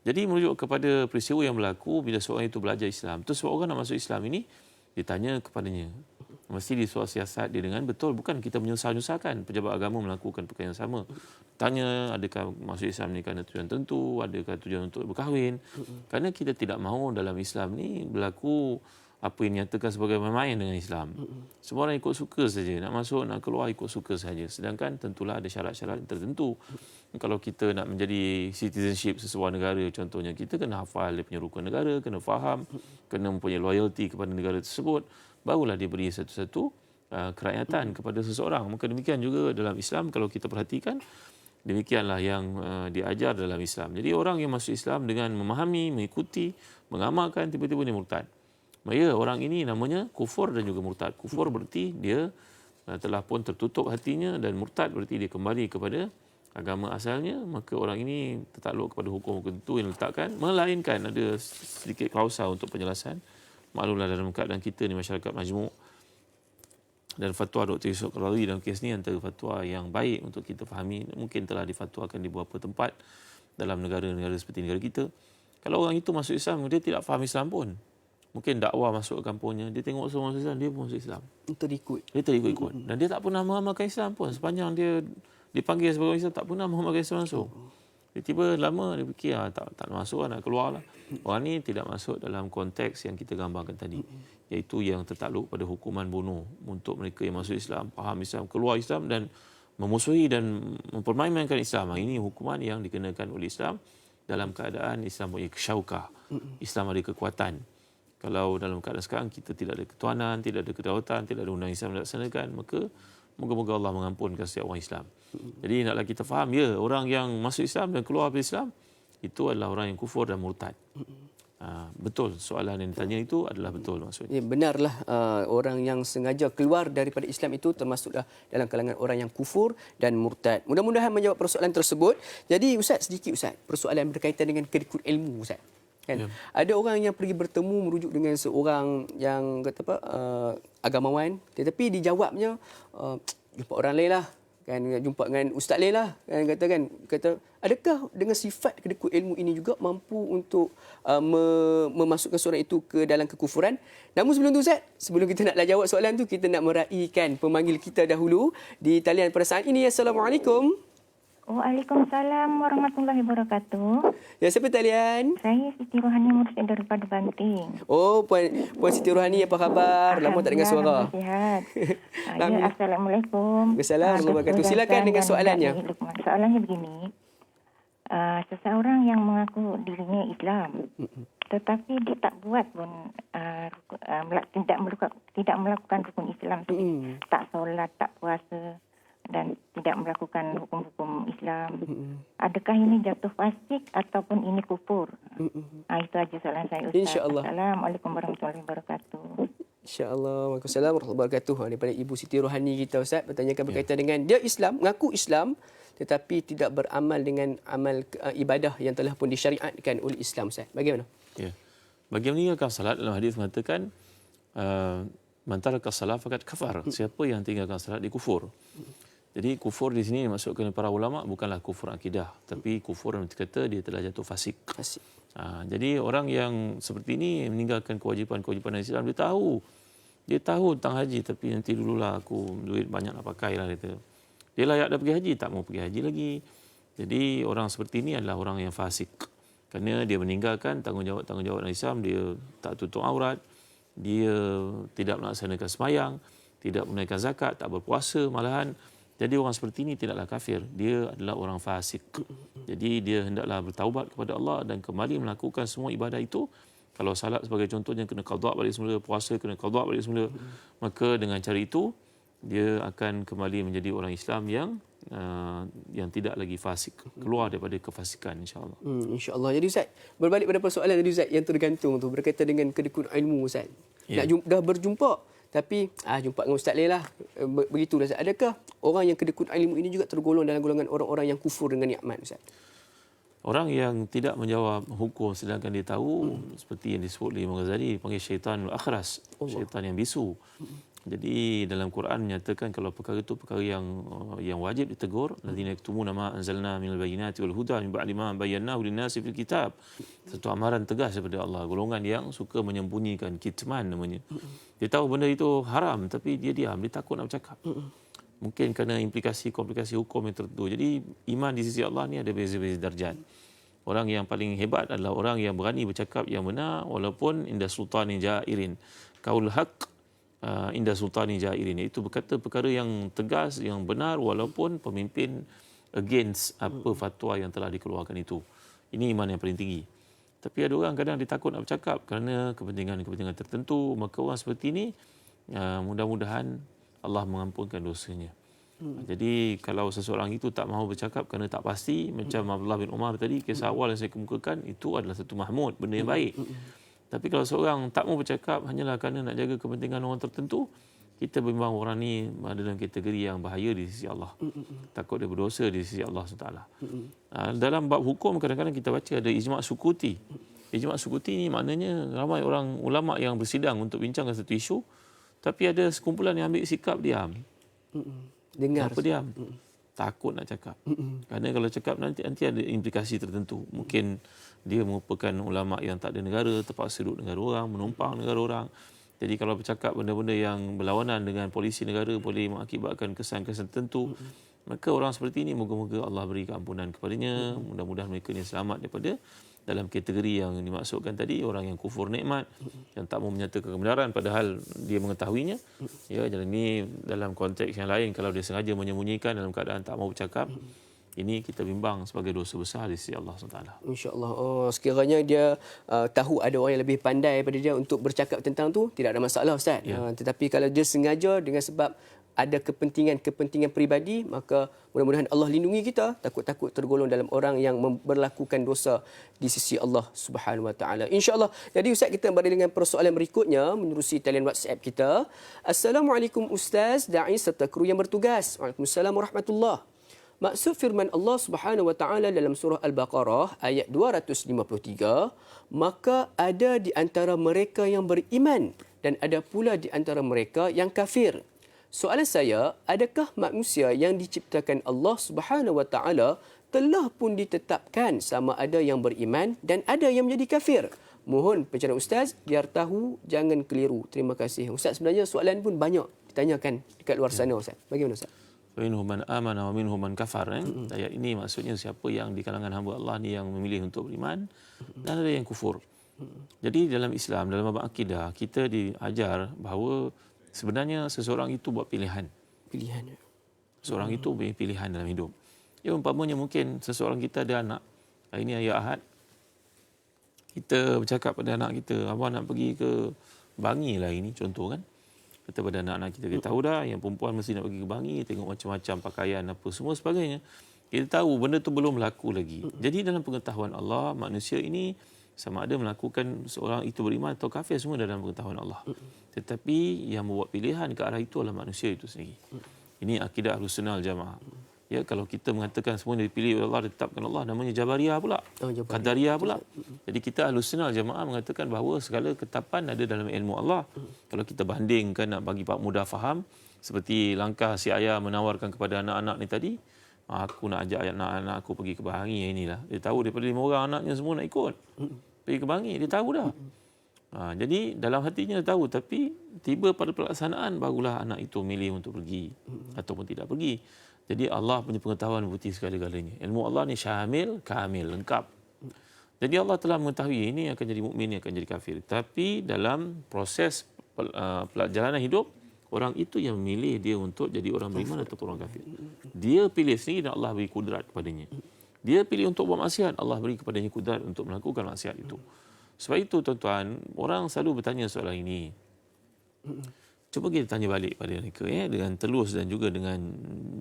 Jadi merujuk kepada peristiwa yang berlaku bila seorang itu belajar Islam. Terus seorang nak masuk Islam ini, ditanya kepadanya. Mesti disuruh siasat dia dengan betul. Bukan kita menyusahkan pejabat agama melakukan perkara yang sama. Tanya, adakah masuk Islam ni kerana tujuan tertentu, adakah tujuan untuk berkahwin. Kerana kita tidak mahu dalam Islam ni berlaku apa yang dinyatakan sebagai main-main dengan Islam. Semua orang ikut suka saja. Nak masuk, nak keluar ikut suka saja. Sedangkan tentulah ada syarat-syarat tertentu. Kalau kita nak menjadi citizenship sesebuah negara, contohnya kita kena hafal dia punya rukun negara, kena faham, kena mempunyai loyalty kepada negara tersebut, barulah diberi satu-satu kerakyatan kepada seseorang. Maka demikian juga dalam Islam, kalau kita perhatikan, demikianlah yang diajar dalam Islam. Jadi orang yang masuk Islam dengan memahami, mengikuti, mengamalkan, tiba-tiba dia murtad. Ya, orang ini namanya kufur dan juga murtad. Kufur berarti dia telah pun tertutup hatinya, dan murtad berarti dia kembali kepada agama asalnya. Maka orang ini tertakluk kepada hukum tertentu yang diletakkan, melainkan ada sedikit klausa untuk penjelasan. Maklumlah dalam keadaan kita ni masyarakat majmuk, dan fatwa Dr. Yusuf Qaradawi dalam kes ni antara fatwa yang baik untuk kita fahami. Mungkin telah difatwakan di beberapa tempat dalam negara-negara seperti negara kita. Kalau orang itu masuk Islam, dia tidak faham Islam pun. Mungkin dakwah masuk ke kampungnya, dia tengok semua masuk Islam, dia pun masuk Islam. Dia terikut-ikut. Dan dia tak pernah mengamalkan Islam pun. Sepanjang dia dipanggil sebagai Islam, tak pernah mengamalkan Islam langsung. Tiba-tiba lama dia fikir, tak masuk lah, nak keluar lah. Orang ni tidak masuk dalam konteks yang kita gambarkan tadi, iaitu yang tertakluk pada hukuman bunuh untuk mereka yang masuk Islam, faham Islam, keluar Islam dan memusuhi dan mempermainkan Islam. Ini hukuman yang dikenakan oleh Islam dalam keadaan Islam punya syaukah. Islam ada kekuatan. Kalau dalam keadaan sekarang kita tidak ada ketuhanan, tidak ada kedaulatan, tidak ada undang Islam dilaksanakan, maka moga-moga Allah mengampunkan setiap orang Islam. Jadi naklah kita faham, ya, orang yang masuk Islam dan keluar dari Islam itu adalah orang yang kufur dan murtad. Betul, soalan yang ditanya itu adalah betul maksudnya. Ya, benarlah orang yang sengaja keluar daripada Islam itu termasuklah dalam kalangan orang yang kufur dan murtad. Mudah-mudahan menjawab persoalan tersebut. Jadi Ustaz, sedikit Ustaz, persoalan berkaitan dengan kedekut ilmu Ustaz. Kan? Ya. Ada orang yang pergi bertemu merujuk dengan seorang yang kata apa, agamawan, tetapi dijawabnya jumpa orang lain lah. kan jumpa dengan Ustaz Leh lah kan, kata adakah dengan sifat kedekut ilmu ini juga mampu untuk memasukkan seorang itu ke dalam kekufuran? Namun sebelum tu Ustaz, sebelum kita nak jawab soalan tu, kita nak meraihkan pemanggil kita dahulu di talian pada saat ini. Assalamualaikum. Waalaikumsalam warahmatullahi wabarakatuh. Ya, siapa talian? Saya Siti Rohani Mursyid daripada Banting. Oh, Puan Siti Rohani, apa khabar? Lama tak dengar suara. Sihat. Ya, Assalamualaikum. Assalamualaikum warahmatullahi wabarakatuh. Silakan dengan soalannya. Soalannya begini. Seseorang yang mengaku dirinya Islam, tetapi dia tak buat pun, tidak melakukan rukun Islam, tak solat, tak puasa dan tidak melakukan hukum-hukum Islam. Adakah ini jatuh fasik ataupun ini kufur? Itu aja soalan saya, Ustaz. InsyaAllah. Assalamualaikum warahmatullahi wabarakatuh. InsyaAllah. Waalaikumsalam warahmatullahi wabarakatuh. Daripada Ibu Siti Rohani kita, Ustaz, bertanyakan berkaitan dengan dia Islam, mengaku Islam, tetapi tidak beramal dengan amal ibadah yang telah pun disyariatkan oleh Islam, Ustaz. Bagaimana? Ya. Bagi yang meninggalkan salat, dalam hadis mengatakan man taraka salat faqad kafar. Siapa yang tinggalkan salat dia kufur. Jadi kufur di sini dimaksudkan para ulama bukanlah kufur akidah, tapi kufur yang kata dia telah jatuh fasik. Jadi orang yang seperti ini meninggalkan kewajipan-kewajipan Islam, dia tahu tentang haji, tapi nanti dululah aku duit banyak nak pakai lah dia. Dia layak dah pergi haji, tak mau pergi haji lagi. Jadi orang seperti ini adalah orang yang fasik. Kerana dia meninggalkan tanggungjawab Islam, dia tak tutup aurat, dia tidak melaksanakan sembahyang, tidak menunaikan zakat, tak berpuasa malahan. Jadi orang seperti ini tidaklah kafir, dia adalah orang fasik. Jadi dia hendaklah bertaubat kepada Allah dan kembali melakukan semua ibadah itu. Kalau salat sebagai contohnya kena qada balik semula, puasa kena qada balik semula, maka dengan cara itu dia akan kembali menjadi orang Islam yang tidak lagi fasik, keluar daripada kefasikan, insya-Allah. Insya-Allah. Jadi Ustaz, berbalik pada persoalan tadi Ustaz yang tergantung tu berkaitan dengan kedekut ilmu, Ustaz. Ya. Dah berjumpa tapi jumpa dengan Ustaz Leh lah. Begitulah Ustaz. Adakah orang yang kedekut ilmu ini juga tergolong dalam golongan orang-orang yang kufur dengan nikmat, Ustaz? Orang yang tidak menjawab hukum sedangkan dia tahu, seperti yang disebut oleh Imam Ghazali, dipanggil syaitanul akhras, syaitan yang bisu. Jadi dalam Quran menyatakan kalau perkara itu perkara yang wajib ditegur, alladzina yaktumuna ma anzalna minal bayyinati wal huda min ba'di ma bayyanahu lin-nasi fil kitab. Satu amaran tegas daripada Allah, golongan yang suka menyembunyikan, kitman namanya. Dia tahu benda itu haram tapi dia diam, dia takut nak bercakap. Mungkin kerana komplikasi hukum yang tertentu. Jadi iman di sisi Allah ni ada beza-beza darjat. Orang yang paling hebat adalah orang yang berani bercakap yang benar walaupun inda sultanin jairin. Qaul haq inda sultani jairin, itu berkata perkara yang tegas, yang benar walaupun pemimpin against apa fatwa yang telah dikeluarkan itu. Ini iman yang paling tinggi. Tapi ada orang kadang dia takut nak bercakap kerana kepentingan-kepentingan tertentu, maka orang seperti ini mudah-mudahan Allah mengampunkan dosanya. Jadi kalau seseorang itu tak mahu bercakap kerana tak pasti, macam Abdullah bin Umar tadi, kisah awal yang saya kemukakan, itu adalah satu mahmud, benda yang baik. Tapi kalau seorang tak mau bercakap hanyalah kerana nak jaga kepentingan orang tertentu, kita bimbang orang ni ada dalam kategori yang bahaya di sisi Allah. Takut dia berdosa di sisi Allah SWT. Dalam bab hukum kadang-kadang kita baca ada ijma' sukuti. Ijma' sukuti ni maknanya ramai orang ulama yang bersidang untuk bincangkan satu isu, tapi ada sekumpulan yang ambil sikap diam. Dengar. Kenapa diam? Takut nak cakap. Kerana kalau cakap nanti ada implikasi tertentu. Mungkin dia merupakan ulama yang tak ada negara, terpaksa duduk negara orang, menumpang negara orang. Jadi kalau bercakap benda-benda yang berlawanan dengan polisi negara boleh mengakibatkan kesan-kesan tertentu. Maka orang seperti ini moga-moga Allah beri keampunan kepadanya. Mudah-mudahan mereka ni selamat daripada dalam kategori yang dimaksudkan tadi, orang yang kufur nikmat, yang tak mau menyatakan kebenaran padahal dia mengetahuinya. Ya, jadi ini dalam konteks yang lain, kalau dia sengaja menyembunyikan dalam keadaan tak mau bercakap, ini kita bimbang sebagai dosa besar di sisi Allah SWT. InsyaAllah. Sekiranya dia tahu ada orang yang lebih pandai daripada dia untuk bercakap tentang tu, tidak ada masalah, Ustaz. Ya. Tetapi kalau dia sengaja dengan sebab ada kepentingan peribadi, maka mudah-mudahan Allah lindungi kita, takut-takut tergolong dalam orang yang berlakukan dosa di sisi Allah Subhanahu Wa Taala. Insya-Allah. Jadi Ustaz, kita kembali dengan persoalan berikutnya menerusi talian WhatsApp kita. Assalamualaikum Ustaz, dai serta kru yang bertugas. Waalaikumsalam warahmatullahi. Maksud firman Allah Subhanahu Wa Taala dalam surah Al-Baqarah ayat 253, maka ada di antara mereka yang beriman dan ada pula di antara mereka yang kafir. Soalan saya, adakah manusia yang diciptakan Allah Subhanahu Wa Taala telah pun ditetapkan sama ada yang beriman dan ada yang menjadi kafir? Mohon pencerahan Ustaz, biar tahu, jangan keliru. Terima kasih. Ustaz, sebenarnya soalan pun banyak ditanyakan dekat luar sana, Ustaz. Bagaimana, Ustaz? Minhum man amana wa minhum man kafar. Ayat ini maksudnya siapa yang di kalangan hamba Allah ni yang memilih untuk beriman dan ada yang kufur. Jadi dalam Islam, dalam bab akidah, kita diajar bahawa sebenarnya seseorang itu buat pilihan. Pilihan. Seorang itu punya pilihan dalam hidup. Ya, umpamanya mungkin seseorang kita ada anak. Hari ini hari Ahad. Kita bercakap pada anak kita, abang nak pergi ke Bangi lah ini, contoh kan. Kata pada anak-anak kita, kita tahu dah yang perempuan mesti nak pergi ke Bangi, tengok macam-macam pakaian apa semua sebagainya. Kita tahu benda tu belum berlaku lagi. Jadi dalam pengetahuan Allah, manusia ini sama ada melakukan seorang itu beriman atau kafir, semua dalam pengetahuan Allah. Tetapi yang membuat pilihan ke arah itu adalah manusia itu sendiri. Ini akidah Ahlussunnah wal Jamaah. Ya, kalau kita mengatakan semua dipilih oleh Allah, ditetapkan Allah, namanya Jabariyah pula. Qadariyah pula. Jadi kita Ahlussunnah wal Jamaah mengatakan bahawa segala ketetapan ada dalam ilmu Allah. Kalau kita bandingkan nak bagi pak mudah faham, seperti langkah si ayah menawarkan kepada anak-anak ni tadi, aku nak ajak anak-anak aku pergi ke Bangi inilah. Dia tahu daripada 5 orang anaknya semua nak ikut. Pergi ke Bangi, dia tahu dah. Jadi dalam hatinya dia tahu, tapi tiba pada pelaksanaan barulah anak itu milih untuk pergi ataupun tidak pergi. Jadi Allah punya pengetahuan putih segala-galanya. Ilmu Allah ni syamil, kamil, lengkap. Jadi Allah telah mengetahui ini akan jadi mukmin, ini akan jadi kafir. Tapi dalam proses perjalanan hidup, orang itu yang memilih dia untuk jadi orang beriman atau orang kafir. Dia pilih sendiri dan Allah beri kudrat kepadanya. Dia pilih untuk buat maksiat, Allah beri kepadanya kudrat untuk melakukan maksiat itu. Sebab itu tuan-tuan, orang selalu bertanya soalan ini. Cuba kita tanya balik pada mereka dengan telus dan juga dengan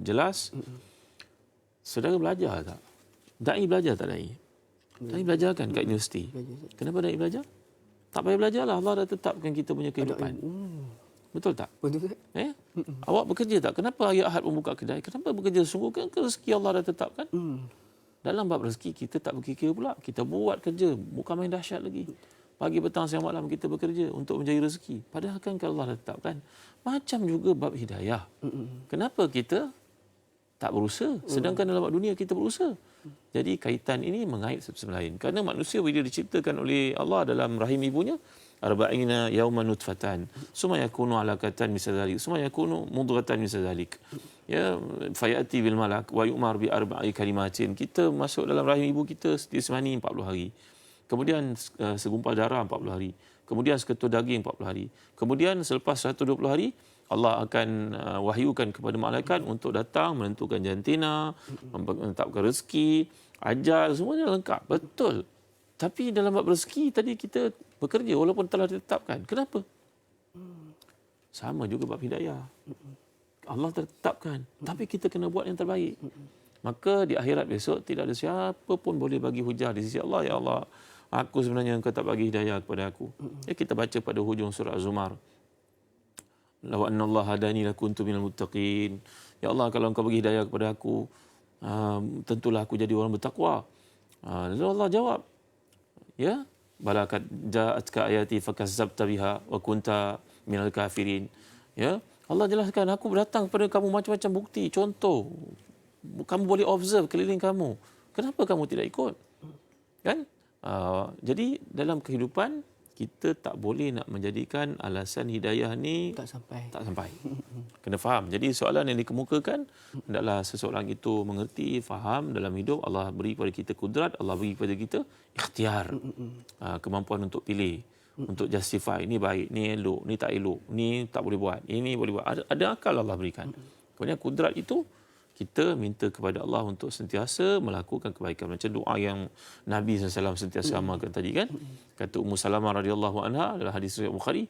jelas. Saudara belajar tak? Dai belajar tak dai? Dai belajar kan kat universiti. Kenapa dai belajar? Tak payah belajarlah, Allah dah tetapkan kita punya kehidupan. Betul tak? Betul. Awak bekerja tak? Kenapa hari Ahad membuka kedai? Kenapa bekerja sungguh? Kan rezeki Allah dah tetapkan. Dalam bab rezeki kita tak berkira pula. Kita buat kerja, bukan main dahsyat lagi. Pagi, petang, siang, malam kita bekerja untuk mencari rezeki. Padahal kan kalau Allah tetapkan. Macam juga bab hidayah. Kenapa kita tak berusaha? Sedangkan dalam bab dunia kita berusaha. Jadi kaitan ini mengait satu sama lain. Kerana manusia bila diciptakan oleh Allah dalam rahim ibunya, arba'ina yawman nutfatan, summa yakunu alaqatan misal dhalik, summa yakunu mudghatan misal dhalik. Ya, fayati bil malak wa yu'mar bi arba'i kalimatin. Kita masuk dalam rahim ibu kita semani 40 hari. Kemudian segumpal darah 40 hari. Kemudian seketul daging 40 hari. Kemudian selepas 120 hari, Allah akan wahyukan kepada malaikat untuk datang menentukan jantina, menetapkan rezeki, ajal, semuanya lengkap. Betul. Tapi dalam bab rezeki tadi kita bekerja walaupun telah ditetapkan. Kenapa? Sama juga bab hidayah. Allah tetapkan. Tapi kita kena buat yang terbaik. Maka di akhirat besok tidak ada siapa pun boleh bagi hujah di sisi Allah. Ya Allah, aku sebenarnya engkau tak bagi hidayah kepada aku. Ya, kita baca pada hujung surah Az-Zumar. Law anna Allah hadani lakuntu minal muttaqin. Ya Allah, kalau engkau bagi hidayah kepada aku, tentulah aku jadi orang bertakwa. Lalu Allah jawab, ya, balakat ja'atka ayati fakazzabta biha wa kunta minal kafirin. Ya, Allah jelaskan, aku datang kepada kamu macam-macam bukti, contoh. Kamu boleh observe keliling kamu. Kenapa kamu tidak ikut? Kan? Jadi dalam kehidupan kita tak boleh nak menjadikan alasan hidayah ni tak sampai. Kena faham. Jadi soalan yang dikemukakan hendaklah seseorang itu mengerti, faham dalam hidup Allah beri kepada kita kudrat, Allah beri kepada kita ikhtiar. Kemampuan untuk pilih, untuk justify ini baik, ni elok, ni tak elok, ni tak boleh buat, ini boleh buat. Ada akal Allah berikan. Kemudian kudrat itu kita minta kepada Allah untuk sentiasa melakukan kebaikan. Macam doa yang Nabi SAW sentiasa amalkan tadi kan. Kata Ummu Salamah radhiyallahu anha dalam hadis riwayat Bukhari,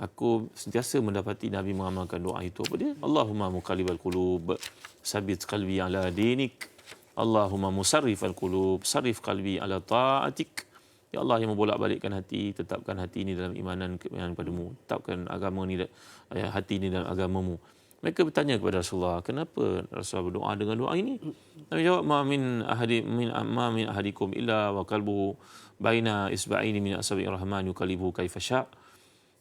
aku sentiasa mendapati Nabi mengamalkan doa itu. Apa dia? Allahumma muqallibal qulub, sabit qalbi ala dinik. Allahumma musarrifal qulub, sarrif qalbi ala ta'atik. Ya Allah yang membolak-balikkan hati, tetapkan hati ini dalam imanan padamu. Tetapkan agama ini, hati ini dalam agamamu. Mereka bertanya kepada Rasulullah, kenapa Rasulullah berdoa dengan doa ini? Nabi jawab, ma min ahadikum illa wa qalbuhu baina isba'ini min asabi'ir rahman yuqallibu kaifa sya'.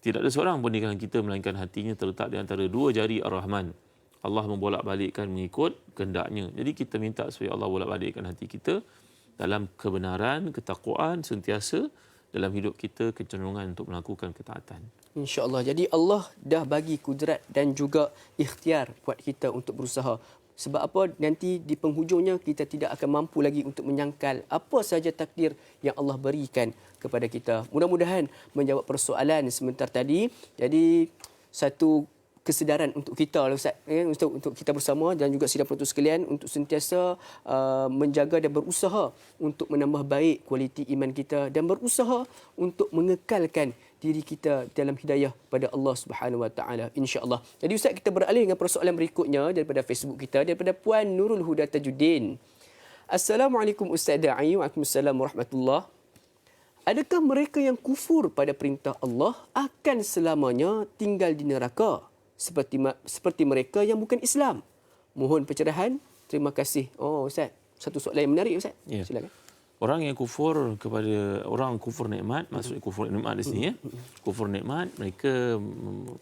Tidak ada seorang pun di kalangan kita melainkan hatinya terletak di antara dua jari Ar-Rahman. Allah membolak-balikkan mengikut kehendaknya. Jadi kita minta supaya Allah bolak-balikkan hati kita dalam kebenaran, ketakwaan, sentiasa dalam hidup kita kecenderungan untuk melakukan ketaatan. InsyaAllah. Jadi Allah dah bagi kudrat dan juga ikhtiar buat kita untuk berusaha. Sebab apa? Nanti di penghujungnya kita tidak akan mampu lagi untuk menyangkal apa sahaja takdir yang Allah berikan kepada kita. Mudah-mudahan menjawab persoalan sebentar tadi. Jadi satu kesedaran untuk kita, Ustaz, untuk kita bersama dan juga sidang penonton sekalian untuk sentiasa menjaga dan berusaha untuk menambah baik kualiti iman kita dan berusaha untuk mengekalkan diri kita dalam hidayah pada Allah Subhanahu Wa Taala, insya-Allah. Jadi Ustaz, kita beralih dengan persoalan berikutnya daripada Facebook kita, daripada Puan Nurul Huda Tajuddin. Assalamualaikum Ustaz Da'i. Waalaikumsalam warahmatullahi. Adakah mereka yang kufur pada perintah Allah akan selamanya tinggal di neraka seperti mereka yang bukan Islam? Mohon pencerahan. Terima kasih. Oh Ustaz, satu soalan yang menarik Ustaz. Ya. Silakan. Orang yang kufur kepada orang kufur nikmat, maksudnya kufur nikmat di sini ya. Kufur nikmat, mereka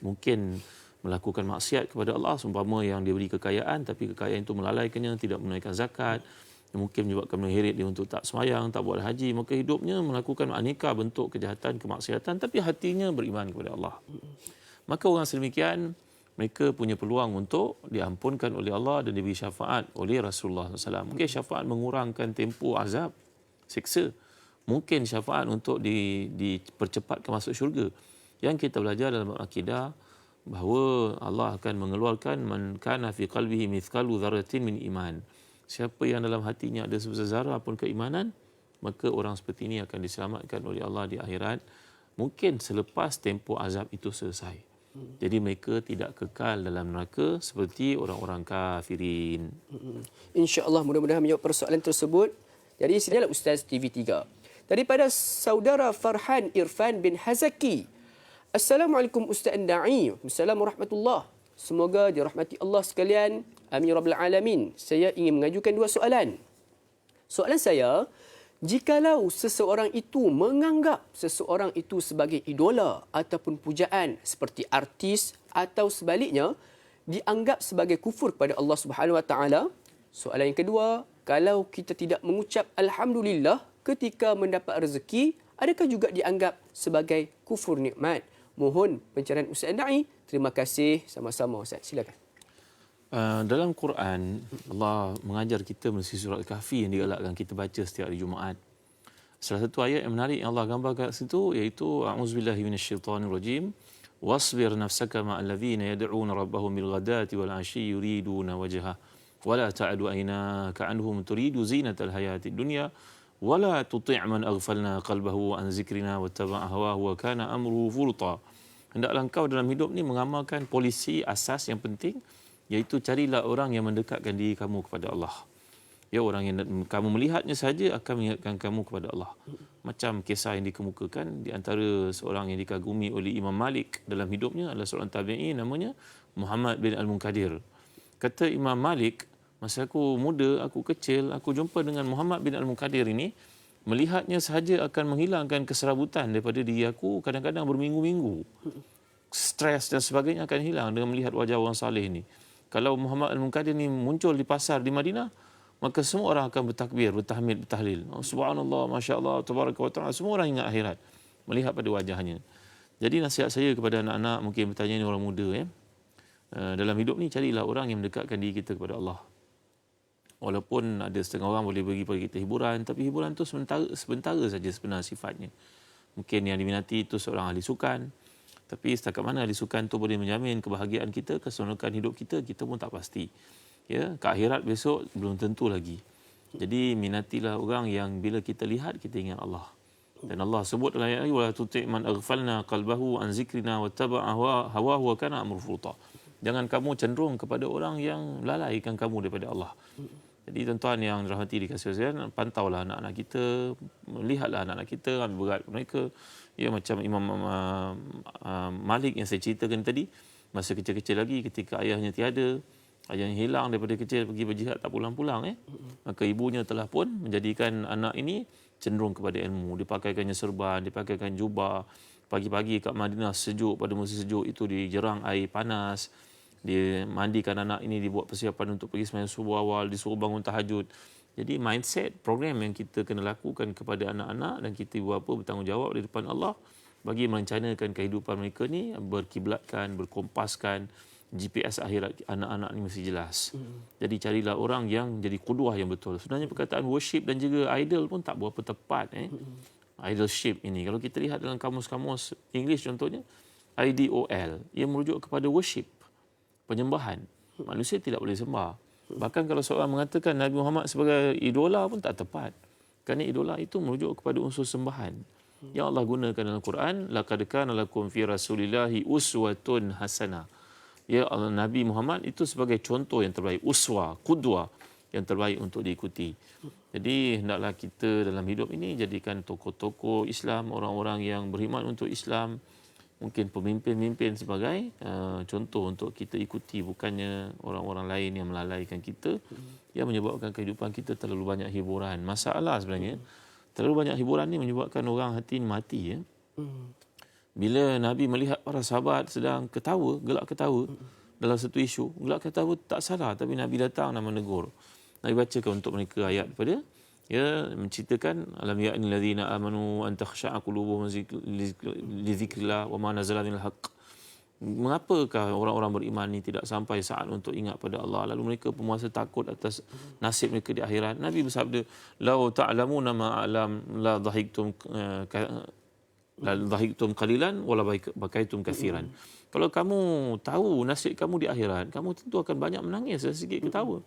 mungkin melakukan maksiat kepada Allah, seumpama yang dia beri kekayaan tapi kekayaan itu melalaikannya, tidak menunaikan zakat, mungkin menyebabkan mengheret dia untuk tak sembahyang, tak buat haji, maka hidupnya melakukan aneka bentuk kejahatan, kemaksiatan tapi hatinya beriman kepada Allah. Maka orang sedemikian mereka punya peluang untuk diampunkan oleh Allah dan diberi syafaat oleh Rasulullah SAW. Mungkin syafaat mengurangkan tempoh azab, siksa. Mungkin syafaat untuk dipercepatkan masuk syurga. Yang kita belajar dalam akidah bahawa Allah akan mengeluarkan man kana fi qalbihi mithqalu dzarratin min iman. Siapa yang dalam hatinya ada sebesar zarah pun keimanan, maka orang seperti ini akan diselamatkan oleh Allah di akhirat. Mungkin selepas tempoh azab itu selesai. Jadi mereka tidak kekal dalam neraka seperti orang-orang kafirin. InsyaAllah mudah-mudahan menjawab persoalan tersebut. Jadi sinilah Ustaz TV3. Daripada saudara Farhan Irfan bin Hazaki. Assalamualaikum Ustaz Da'i. Assalamualaikum warahmatullahi. Semoga dirahmati Allah sekalian. Amin Rabbal Alamin. Saya ingin mengajukan dua soalan. Soalan saya, jikalau seseorang itu menganggap seseorang itu sebagai idola ataupun pujaan seperti artis atau sebaliknya dianggap sebagai kufur kepada Allah Subhanahu Wa Taala. Soalan yang kedua, kalau kita tidak mengucap alhamdulillah ketika mendapat rezeki, adakah juga dianggap sebagai kufur nikmat? Mohon pencerahan Ustaz Da'i. Terima kasih. Sama-sama Ustaz. Silakan. Dalam Quran, Allah mengajar kita melalui surah Al-Kahfi yang digalakkan kita baca setiap hari Jumaat. Salah satu ayat yang menarik yang Allah gambarkan kat situ iaitu a'udzubillahi minasyaitonirrajim wasbir nafsaka ma'al ladzina yad'una rabbahum bil ghadati wal 'ashyi yuriduna wajha wa la ta'du aynaka 'anhum turidu zinatal hayatid dunya wa la tuti' man aghfalna qalbahu an zikrina wattaba'a hawahu wa kana amruhu furta. Hendaklah engkau dalam hidup ni mengamalkan polisi asas yang penting, iaitu carilah orang yang mendekatkan diri kamu kepada Allah. Ya, orang yang kamu melihatnya saja akan mengingatkan kamu kepada Allah. Macam kisah yang dikemukakan di antara seorang yang dikagumi oleh Imam Malik dalam hidupnya adalah seorang tabi'i namanya Muhammad bin Al-Munkadir. Kata Imam Malik, masa aku muda, aku kecil, aku jumpa dengan Muhammad bin Al-Munkadir ini, melihatnya sahaja akan menghilangkan keserabutan daripada diri aku, kadang-kadang berminggu-minggu. Stres dan sebagainya akan hilang dengan melihat wajah orang saleh ini. Kalau Muhammad Al-Munkadir ni muncul di pasar di Madinah, maka semua orang akan bertakbir, bertahmid, bertahlil. Oh, subhanallah, masya-Allah, tabaraka wa taala. Semua orang ingat akhirat melihat pada wajahnya. Jadi nasihat saya kepada anak-anak, mungkin bertanya ni orang muda ya. Dalam hidup ni carilah orang yang mendekatkan diri kita kepada Allah. Walaupun ada setengah orang boleh bagi pada kita hiburan, tapi hiburan tu sementara saja sebenarnya sifatnya. Mungkin yang diminati itu seorang ahli sukan, tapi setakat mana ahli sukan tu boleh menjamin kebahagiaan kita, keseronokan hidup kita, kita pun tak pasti. Ya, ke akhirat besok belum tentu lagi. Jadi minatilah orang yang bila kita lihat kita ingat Allah. Dan Allah sebut dalam ayat ini wala tuti' man aghfalna qalbahu an zikrina wattaba'a hawahu wa kana amruhu furta. Jangan kamu cenderung kepada orang yang lalaikan kamu daripada Allah. Jadi tuan-tuan yang dirahmati dikasihi sekalian, pantaulah anak-anak kita, melihatlah anak-anak kita, ambil berat mereka. Ya, macam Imam Malik yang saya ceritakan tadi, masa kecil-kecil lagi ketika ayahnya tiada, ayahnya hilang daripada kecil pergi berjihad tak pulang-pulang maka ibunya telah pun menjadikan anak ini cenderung kepada ilmu, dipakaikannya serban, dipakaikan jubah, pagi-pagi kat Madinah sejuk, pada musim sejuk itu dijerang air panas, dia mandikan anak ini, dibuat persiapan untuk pergi sembahyang subuh awal, disuruh bangun tahajud. Jadi mindset, program yang kita kena lakukan kepada anak-anak dan kita ibu bapa bertanggungjawab di depan Allah bagi merencanakan kehidupan mereka ni berkiblatkan, berkompaskan. GPS akhirat anak-anak ni mesti jelas. Jadi carilah orang yang jadi qudwah yang betul. Sebenarnya perkataan worship dan juga idol pun tak berapa tepat. Idolship ini, kalau kita lihat dalam kamus-kamus English contohnya, IDOL, ia merujuk kepada worship, penyembahan. Manusia tidak boleh sembah. Bahkan kalau seorang mengatakan Nabi Muhammad sebagai idola pun tak tepat. Kerana idola itu merujuk kepada unsur sembahan. Yang Allah gunakan dalam Quran, laqad kana lakum fi rasulillahi uswatun hasanah. Ya Allah, Nabi Muhammad itu sebagai contoh yang terbaik, uswa, qudwah yang terbaik untuk diikuti. Jadi hendaklah kita dalam hidup ini jadikan tokoh-tokoh Islam, orang-orang yang beriman untuk Islam, mungkin pemimpin-pemimpin sebagai contoh untuk kita ikuti, bukannya orang-orang lain yang melalaikan kita, yang menyebabkan kehidupan kita terlalu banyak hiburan. Masalah sebenarnya, terlalu banyak hiburan ni menyebabkan orang hati mati. Bila Nabi melihat para sahabat sedang ketawa, gelak ketawa dalam satu isu, gelak ketawa tak salah, tapi Nabi datang dan menegur. Nabi bacakan untuk mereka ayat daripada menceritakan alam ya'ni allazina amanu an takhsha'a qulubuhum li dzikrillah wa ma nazala minal haqq. Mengapakah orang-orang beriman ni tidak sampai saat untuk ingat pada Allah, lalu mereka pun merasa takut atas nasib mereka di akhirat? Nabi bersabda, "Lau ta'lamuna ma a'lam la dhahiktum qalilan wala bakaitum katsiran." Kalau kamu tahu nasib kamu di akhirat, kamu tentu akan banyak menangis dan sedikit ketawa.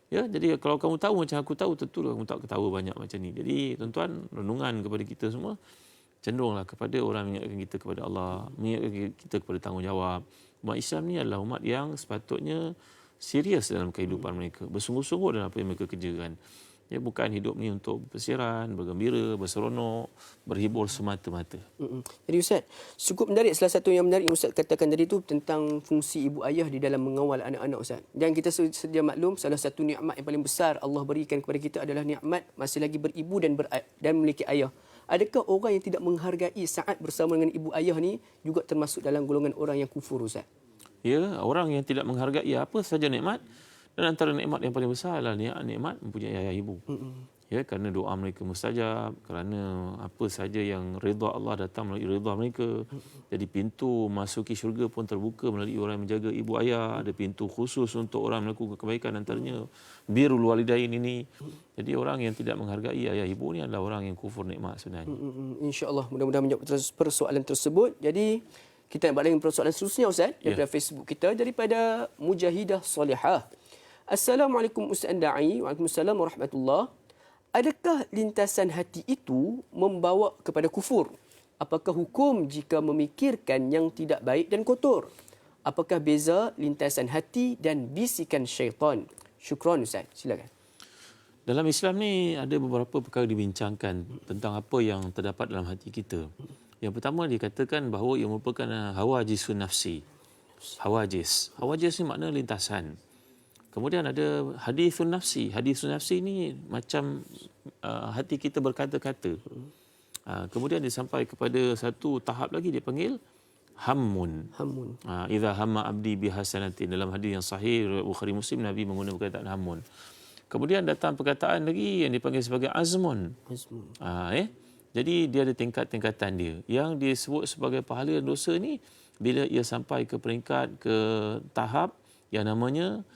Ya, jadi kalau kamu tahu macam aku tahu, tentu kamu tak ketawa banyak macam ni. Jadi tuan-tuan, renungan kepada kita semua, cenderunglah kepada orang mengingatkan kita kepada Allah, mengingatkan kita kepada tanggungjawab. Umat Islam ni adalah umat yang sepatutnya serius dalam kehidupan mereka, bersungguh-sungguh dalam apa yang mereka kerjakan. Ya, bukan hidup ni untuk berpesiran, bergembira, berseronok, berhibur semata-mata. Jadi Ustaz, cukup menarik, salah satu yang menarik Ustaz katakan tadi tu tentang fungsi ibu ayah di dalam mengawal anak-anak Ustaz. Dan kita sedia maklum, salah satu nikmat yang paling besar Allah berikan kepada kita adalah nikmat masih lagi beribu dan memiliki ayah. Adakah orang yang tidak menghargai saat bersama dengan ibu ayah ni juga termasuk dalam golongan orang yang kufur Ustaz? Ya, orang yang tidak menghargai apa saja nikmat. Dan antara nikmat yang paling besar adalah nikmat mempunyai ayah ibu. Ya, kerana doa mereka mustajab, kerana apa saja yang redha Allah datang melalui redha mereka. Jadi pintu masuki syurga pun terbuka melalui orang yang menjaga ibu ayah. Ada pintu khusus untuk orang melakukan kebaikan, antaranya birrul walidain ini. Jadi orang yang tidak menghargai ayah ibu ni adalah orang yang kufur nikmat sebenarnya. InsyaAllah mudah-mudahan menjawab persoalan tersebut. Jadi kita nak balik dengan persoalan seterusnya Ustaz daripada Facebook kita, daripada Mujahidah Salihah. Assalamualaikum Ustaz Da'i. Waalaikumsalam warahmatullahi. Adakah lintasan hati itu membawa kepada kufur? Apakah hukum jika memikirkan yang tidak baik dan kotor? Apakah beza lintasan hati dan bisikan syaitan? Syukran Ustaz. Silakan. Dalam Islam ni ada beberapa perkara dibincangkan tentang apa yang terdapat dalam hati kita. Yang pertama dikatakan bahawa ia merupakan hawajisun nafsi. Hawajis ni makna lintasan. Kemudian ada hadithun nafsi. Hadithun nafsi ni macam hati kita berkata-kata. Kemudian dia sampai kepada satu tahap lagi, dia panggil hammun. Idza hamma abdi bihasanatin. Dalam hadis yang sahih Bukhari Muslim, Nabi menggunakan perkataan hammun. Kemudian datang perkataan lagi yang dipanggil sebagai azmun. Jadi dia ada tingkat-tingkatan dia. Yang disebut sebagai pahala dosa ni bila ia sampai ke peringkat, ke tahap yang namanya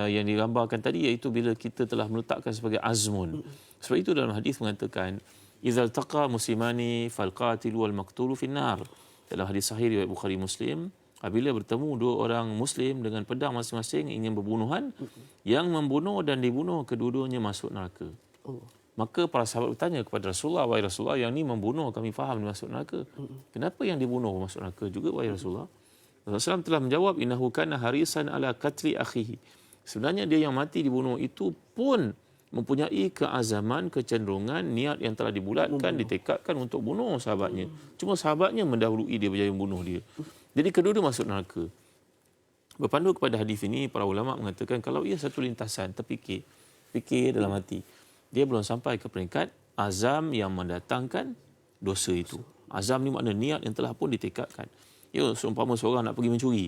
yang digambarkan tadi, iaitu bila kita telah meletakkan sebagai azmun. Sebab itu dalam hadis mengatakan idzal taqa muslimani fal qatilu wal maqtulu finnar. Dalam hadis sahih riwayat Bukhari Muslim, apabila bertemu dua orang muslim dengan pedang masing-masing ingin berbunuhan, yang membunuh dan dibunuh kedua-duanya masuk neraka. Maka para sahabat bertanya kepada Rasulullah, wahai Rasulullah, yang ni membunuh kami faham dia masuk neraka. Kenapa yang dibunuh masuk neraka juga, wahai Rasulullah? Rasulullah telah menjawab, innahu kana harisan ala qatli akhihi. Sebenarnya dia yang mati dibunuh itu pun mempunyai keazaman, kecenderungan, niat yang telah dibulatkan, ditekadkan untuk bunuh sahabatnya. Cuma sahabatnya mendahului dia berjaya membunuh dia. Jadi kedua-dua masuk neraka. Berpandu kepada hadis ini, para ulama mengatakan kalau ia satu lintasan, fikir dalam hati, dia belum sampai ke peringkat azam yang mendatangkan dosa itu. Azam ni makna niat yang telah pun ditekadkan. Ya, seumpama seorang nak pergi mencuri.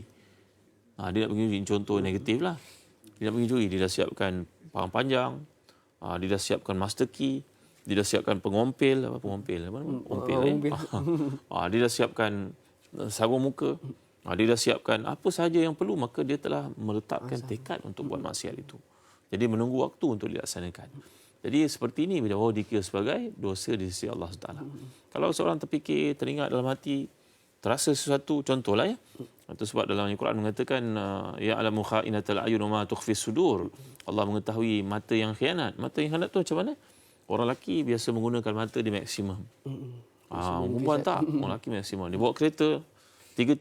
Dia nak pergi mencuri, contoh negatif lah. Dia nak pergi mencuri, dia dah siapkan parang panjang, dia dah siapkan master key, dia dah siapkan pengompel. Dia dah siapkan sarung muka. Dia dah siapkan apa sahaja yang perlu, maka dia telah meletakkan tekad untuk buat maksiat itu. Jadi menunggu waktu untuk dilaksanakan. Jadi seperti ini bila dikira sebagai dosa di sisi Allah SWT. Kalau seorang terfikir, teringat dalam hati, terasa sesuatu, contohlah ya. Itu sebab dalam Al-Quran mengatakan ya'lamu kha'inatal a'yun wa ma tukhfis sudur. Allah mengetahui mata yang khianat. Mata yang khianat tu macam mana? Orang lelaki biasa menggunakan mata di maksimum. Perempuan tak. Orang lelaki maksimum. Dia bawa kereta, tiga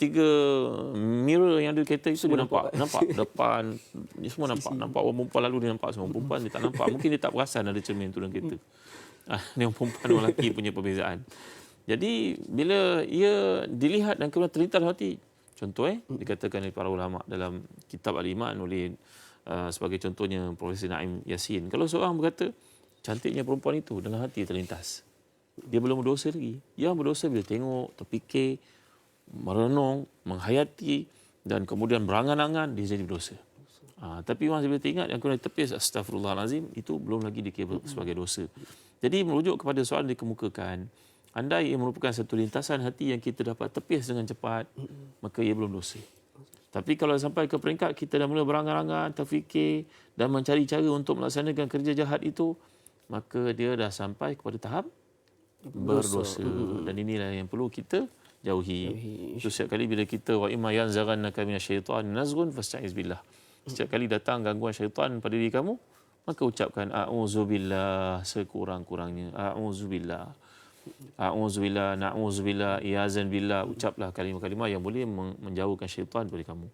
mirror yang ada kereta itu dia nampak depan, dia semua nampak orang perempuan lalu dia nampak semua, perempuan dia tak nampak, mungkin dia tak perasan ada cermin tu dalam kereta. Ni orang perempuan orang lelaki punya perbezaan. Jadi bila ia dilihat dan kemudian terlintas hati, contoh dikatakan oleh para ulama dalam kitab Al-Iman oleh sebagai contohnya Profesor Naim Yassin, kalau seorang berkata cantiknya perempuan itu, dalam hati terlintas, dia belum berdosa lagi. Yang berdosa bila tengok, terfikir, merenung, menghayati dan kemudian berangan-angan, dia jadi berdosa. Tapi once bila teringat yang kemudian tepis astagfirullahalazim, itu belum lagi dikira sebagai dosa. Jadi merujuk kepada soalan dikemukakan, andai ia merupakan satu lintasan hati yang kita dapat tepis dengan cepat, maka ia belum dosa. Tapi kalau sampai ke peringkat kita dah mula berangan-angan, terfikir dan mencari cara untuk melaksanakan kerja jahat itu, maka dia dah sampai kepada tahap berdosa. Dan inilah yang perlu kita jauhi. Itu setiap kali bila kita wa imma yanzaghannaka minasyaitan nazghun fasta'iz billah. Setiap kali datang gangguan syaitan pada diri kamu, maka ucapkan a'udzubillah sekurang-kurangnya. A'udzubillah, na'udzubillah, iyazan billah. Ucaplah kalimah-kalimah yang boleh menjauhkan syaitan dari kamu.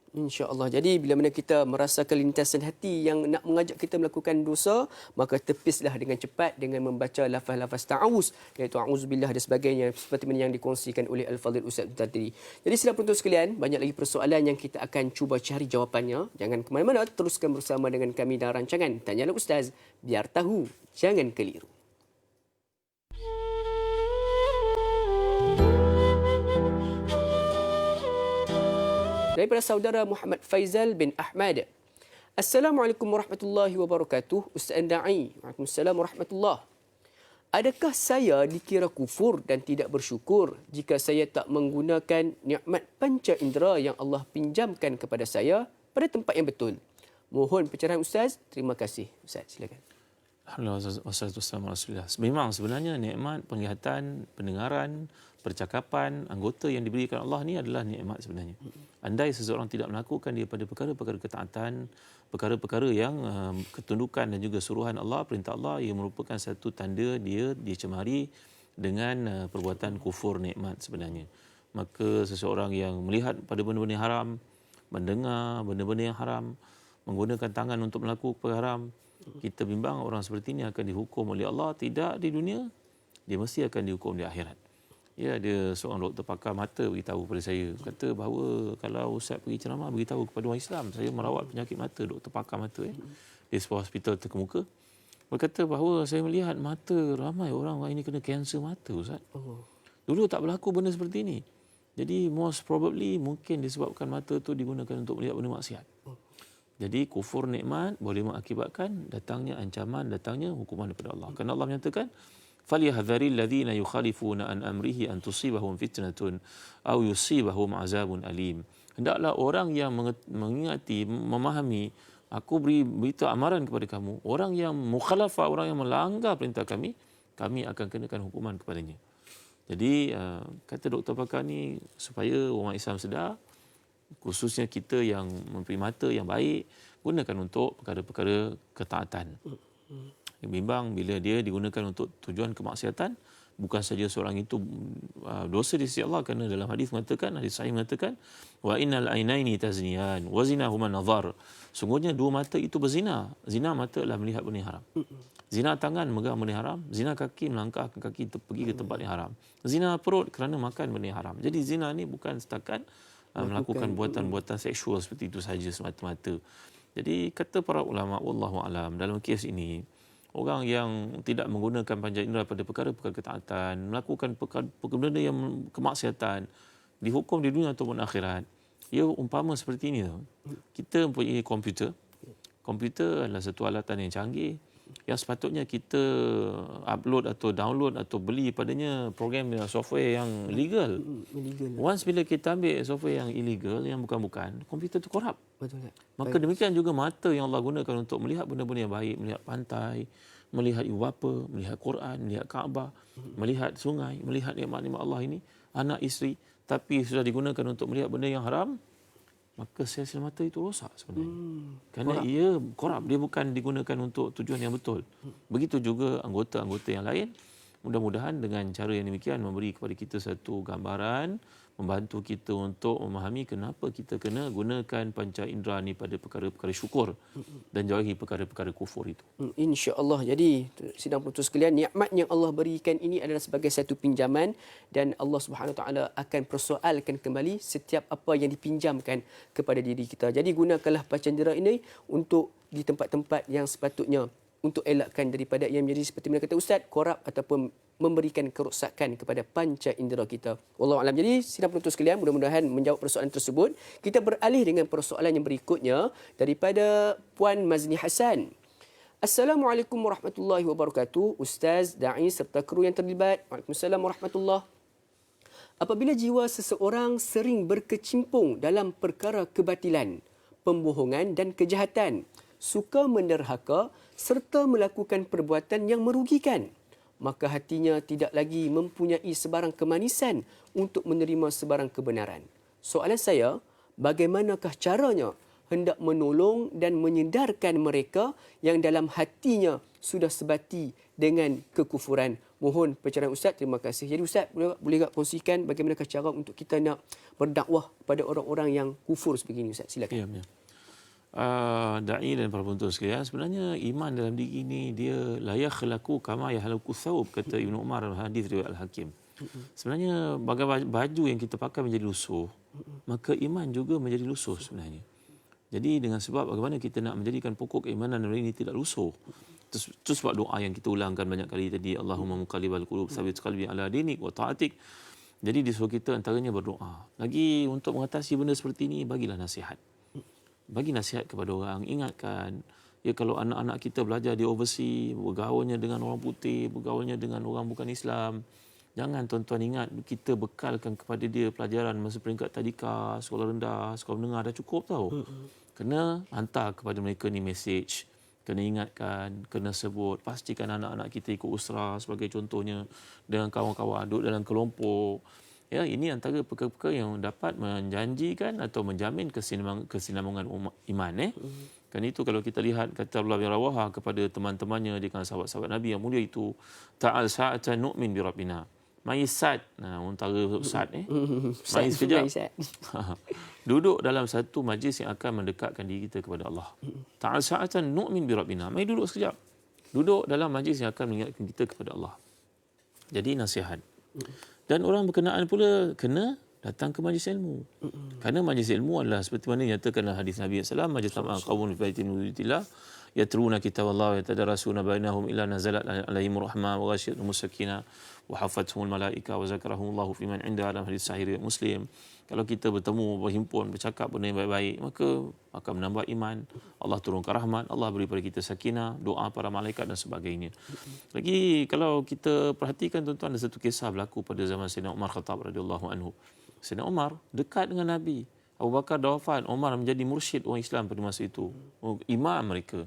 InsyaAllah. Jadi bila mana kita merasakan lintasan hati yang nak mengajak kita melakukan dosa, maka tepislah dengan cepat dengan membaca lafaz-lafaz ta'awuz, iaitu a'udzubillah dan sebagainya, seperti mana yang dikongsikan oleh Al-Fadhil Ustaz tadi. Jadi sila penonton sekalian, banyak lagi persoalan yang kita akan cuba cari jawapannya. Jangan ke mana-mana, teruskan bersama dengan kami dalam rancangan Tanyalah Ustaz, biar tahu, jangan keliru. Daripada saudara Muhammad Faizal bin Ahmad. Assalamualaikum warahmatullahi wabarakatuh. Ustaz Da'i. Waalaikumsalam warahmatullahi. Adakah saya dikira kufur dan tidak bersyukur jika saya tak menggunakan nikmat panca indera yang Allah pinjamkan kepada saya pada tempat yang betul? Mohon pencerahan Ustaz. Terima kasih. Ustaz, silakan. Alhamdulillah wassalatu wassalamu ala Rasulillah. Memang sebenarnya nikmat penglihatan, pendengaran, percakapan, anggota yang diberikan Allah ni adalah nikmat sebenarnya. Andai seseorang tidak melakukan dia pada perkara-perkara ketaatan, perkara-perkara yang ketundukan dan juga suruhan Allah, perintah Allah, ia merupakan satu tanda dia dicemari dengan perbuatan kufur nikmat sebenarnya. Maka seseorang yang melihat pada benda-benda yang haram, mendengar benda-benda yang haram, menggunakan tangan untuk melakukan perkara haram, kita bimbang orang seperti ini akan dihukum oleh Allah tidak di dunia, dia mesti akan dihukum di akhirat. Ya, ada seorang doktor pakar mata beritahu kepada saya, kata bahawa kalau Ustaz pergi ceramah, beritahu kepada orang Islam, saya merawat penyakit mata, doktor pakar mata di sebuah hospital terkemuka. Berkata bahawa saya melihat mata ramai orang ini kena kanser mata, Ustaz. Dulu tak berlaku benda seperti ini. Jadi most probably mungkin disebabkan mata itu digunakan untuk melihat benda maksiat. Jadi kufur nikmat boleh mengakibatkan datangnya ancaman, datangnya hukuman daripada Allah. Kerana Allah menyatakan فَلْيَحْذَرِ الَّذِينَ يُخَالِفُونَ عَنْ أَمْرِهِ أَنْ تُصِيبَهُمْ فِتْنَةٌ أَوْ يُصِيبَهُمْ عَذَابٌ أَلِيمٌ. Hendaklah orang yang mengingati, memahami, aku beri berita amaran kepada kamu, orang yang mukhalafah, orang yang melanggar perintah kami, kami akan kenakan hukuman kepadanya. Jadi kata doktor pakar ni supaya orang Islam sedar, khususnya kita yang mempunyai mata yang baik, gunakan untuk perkara-perkara ketaatan. Bimbang bila dia digunakan untuk tujuan kemaksiatan, bukan saja seorang itu dosa di sisi Allah, kerana dalam hadis mengatakan, hadis sahih mengatakan, wa innal ainaini tazniyan wa zinahuma nazar. Sungguhnya dua mata itu berzina. Zina mata adalah melihat benda haram. Zina tangan memegang benda haram, zina kaki melangkahkan kaki pergi ke tempat yang haram. Zina perut kerana makan benda haram. Jadi zina ni bukan setakat melakukan buatan-buatan seksual seperti itu saja semata-mata. Jadi kata para ulama wallahu alam, dalam kes ini orang yang tidak menggunakan panca indera pada perkara-perkara ketaatan, melakukan benda yang kemaksiatan, dihukum di dunia ataupun akhirat. Ia umpama seperti ini tau. Kita mempunyai komputer. Komputer adalah satu alatan yang canggih yang sepatutnya kita upload atau download atau beli padanya program software yang legal. Once bila kita ambil software yang illegal, yang bukan-bukan, komputer itu korup. Betul. Maka demikian juga mata yang Allah gunakan untuk melihat benda-benda yang baik, melihat pantai, melihat ibu bapa, melihat Quran, melihat Kaabah, melihat sungai, melihat nikmat-nikmat Allah ini, anak isteri, tapi sudah digunakan untuk melihat benda yang haram, maka sel-sel mata itu rosak sebenarnya. Kerana ia korup, dia bukan digunakan untuk tujuan yang betul. Begitu juga anggota-anggota yang lain. Mudah-mudahan dengan cara yang demikian memberi kepada kita satu gambaran, membantu kita untuk memahami kenapa kita kena gunakan panca indera ni pada perkara-perkara syukur dan jauhi perkara-perkara kufur itu. InsyaAllah. Jadi, sidang penonton sekalian, nikmat yang Allah berikan ini adalah sebagai satu pinjaman dan Allah Subhanahu Wa Taala akan persoalkan kembali setiap apa yang dipinjamkan kepada diri kita. Jadi, gunakanlah panca indera ini untuk di tempat-tempat yang sepatutnya untuk elakkan daripada yang menjadi seperti mana kata Ustaz, korup ataupun memberikan kerosakan kepada panca indera kita. Wallahu a'lam. Jadi, sidang penonton sekalian, mudah-mudahan menjawab persoalan tersebut. Kita beralih dengan persoalan yang berikutnya daripada Puan Mazni Hassan. Assalamualaikum warahmatullahi wabarakatuh. Ustaz, da'i serta kru yang terlibat. Waalaikumsalam warahmatullahi. Apabila jiwa seseorang sering berkecimpung dalam perkara kebatilan, pembohongan dan kejahatan, suka menderhaka serta melakukan perbuatan yang merugikan, maka hatinya tidak lagi mempunyai sebarang kemanisan untuk menerima sebarang kebenaran. Soalan saya, bagaimanakah caranya hendak menolong dan menyedarkan mereka yang dalam hatinya sudah sebati dengan kekufuran? Mohon pencerahan Ustaz. Terima kasih. Jadi Ustaz, boleh tak kongsikan bagaimanakah cara untuk kita nak berdakwah pada orang-orang yang kufur sebegini Ustaz? Silakan. Ya. Da'i dan para penonton sekalian, sebenarnya iman dalam diri ini dia la yakhlaqu kama yahlaqu thawb, kata Ibnu Umar dalam hadis riwayat Al-Hakim. Sebenarnya baju yang kita pakai menjadi lusuh, maka iman juga menjadi lusuh sebenarnya. Jadi dengan sebab bagaimana kita nak menjadikan pokok keimanan ini tidak lusuh. Itu sebab doa yang kita ulangkan banyak kali tadi, Allahumma muqallibal qulub tsabbit qalbi ala dinik wa ta'atik. Jadi disuruh kita antaranya berdoa. Lagi untuk mengatasi benda seperti ini, bagilah nasihat. Bagi nasihat kepada orang, ingatkan, ya kalau anak-anak kita belajar di overseas, bergaulnya dengan orang putih, bergaulnya dengan orang bukan Islam, jangan tuan-tuan ingat kita bekalkan kepada dia pelajaran masa peringkat tadika, sekolah rendah, sekolah menengah dah cukup tau. Kena hantar kepada mereka ni message, kena ingatkan, kena sebut, pastikan anak-anak kita ikut usrah sebagai contohnya, dengan kawan-kawan duduk dalam kelompok. Ya, ini antara perkara-perkara yang dapat menjanjikan atau menjamin kesinambungan iman. Kan itu kalau kita lihat kata Abdullah bin Rawahah kepada teman-temannya di kalangan sahabat-sahabat Nabi yang mulia itu, ta'al sa'atan nu'min bi rabbina. Mai sat. Nah, antara sat mai sekejap. Duduk dalam satu majlis yang akan mendekatkan diri kita kepada Allah. Ta'al sa'atan nu'min bi rabbina. Mai duduk sekejap. Duduk dalam majlis yang akan mengingatkan kita kepada Allah. Jadi nasihat. Dan orang berkenaan pula kena datang ke majlis ilmu. Kerana majlis ilmu adalah seperti mana dinyatakan dalam hadis Nabi SAW, majlis tama'an qawmun fi baitin min buyutillah yatruna kitab Allah wa yatadarasuna bainahum illa nazalat alaihimur rahmah wa ghashiyatuhum sakinah wa hafathumul malaika wa zakarahumullahu fi man 'inda dalam hadis sahih Muslim. Kalau kita bertemu, berhimpun, bercakap benda yang baik-baik, maka akan menambah iman. Allah turunkan rahmat, Allah beri pada kita sakinah, doa para malaikat dan sebagainya. Lagi kalau kita perhatikan tuan-tuan, ada satu kisah berlaku pada zaman Sayyidina Umar Khattab radhiyallahu anhu. Sayyidina Umar dekat dengan Nabi. Abu Bakar dah wafat, Umar menjadi mursyid orang Islam pada masa itu, imam mereka.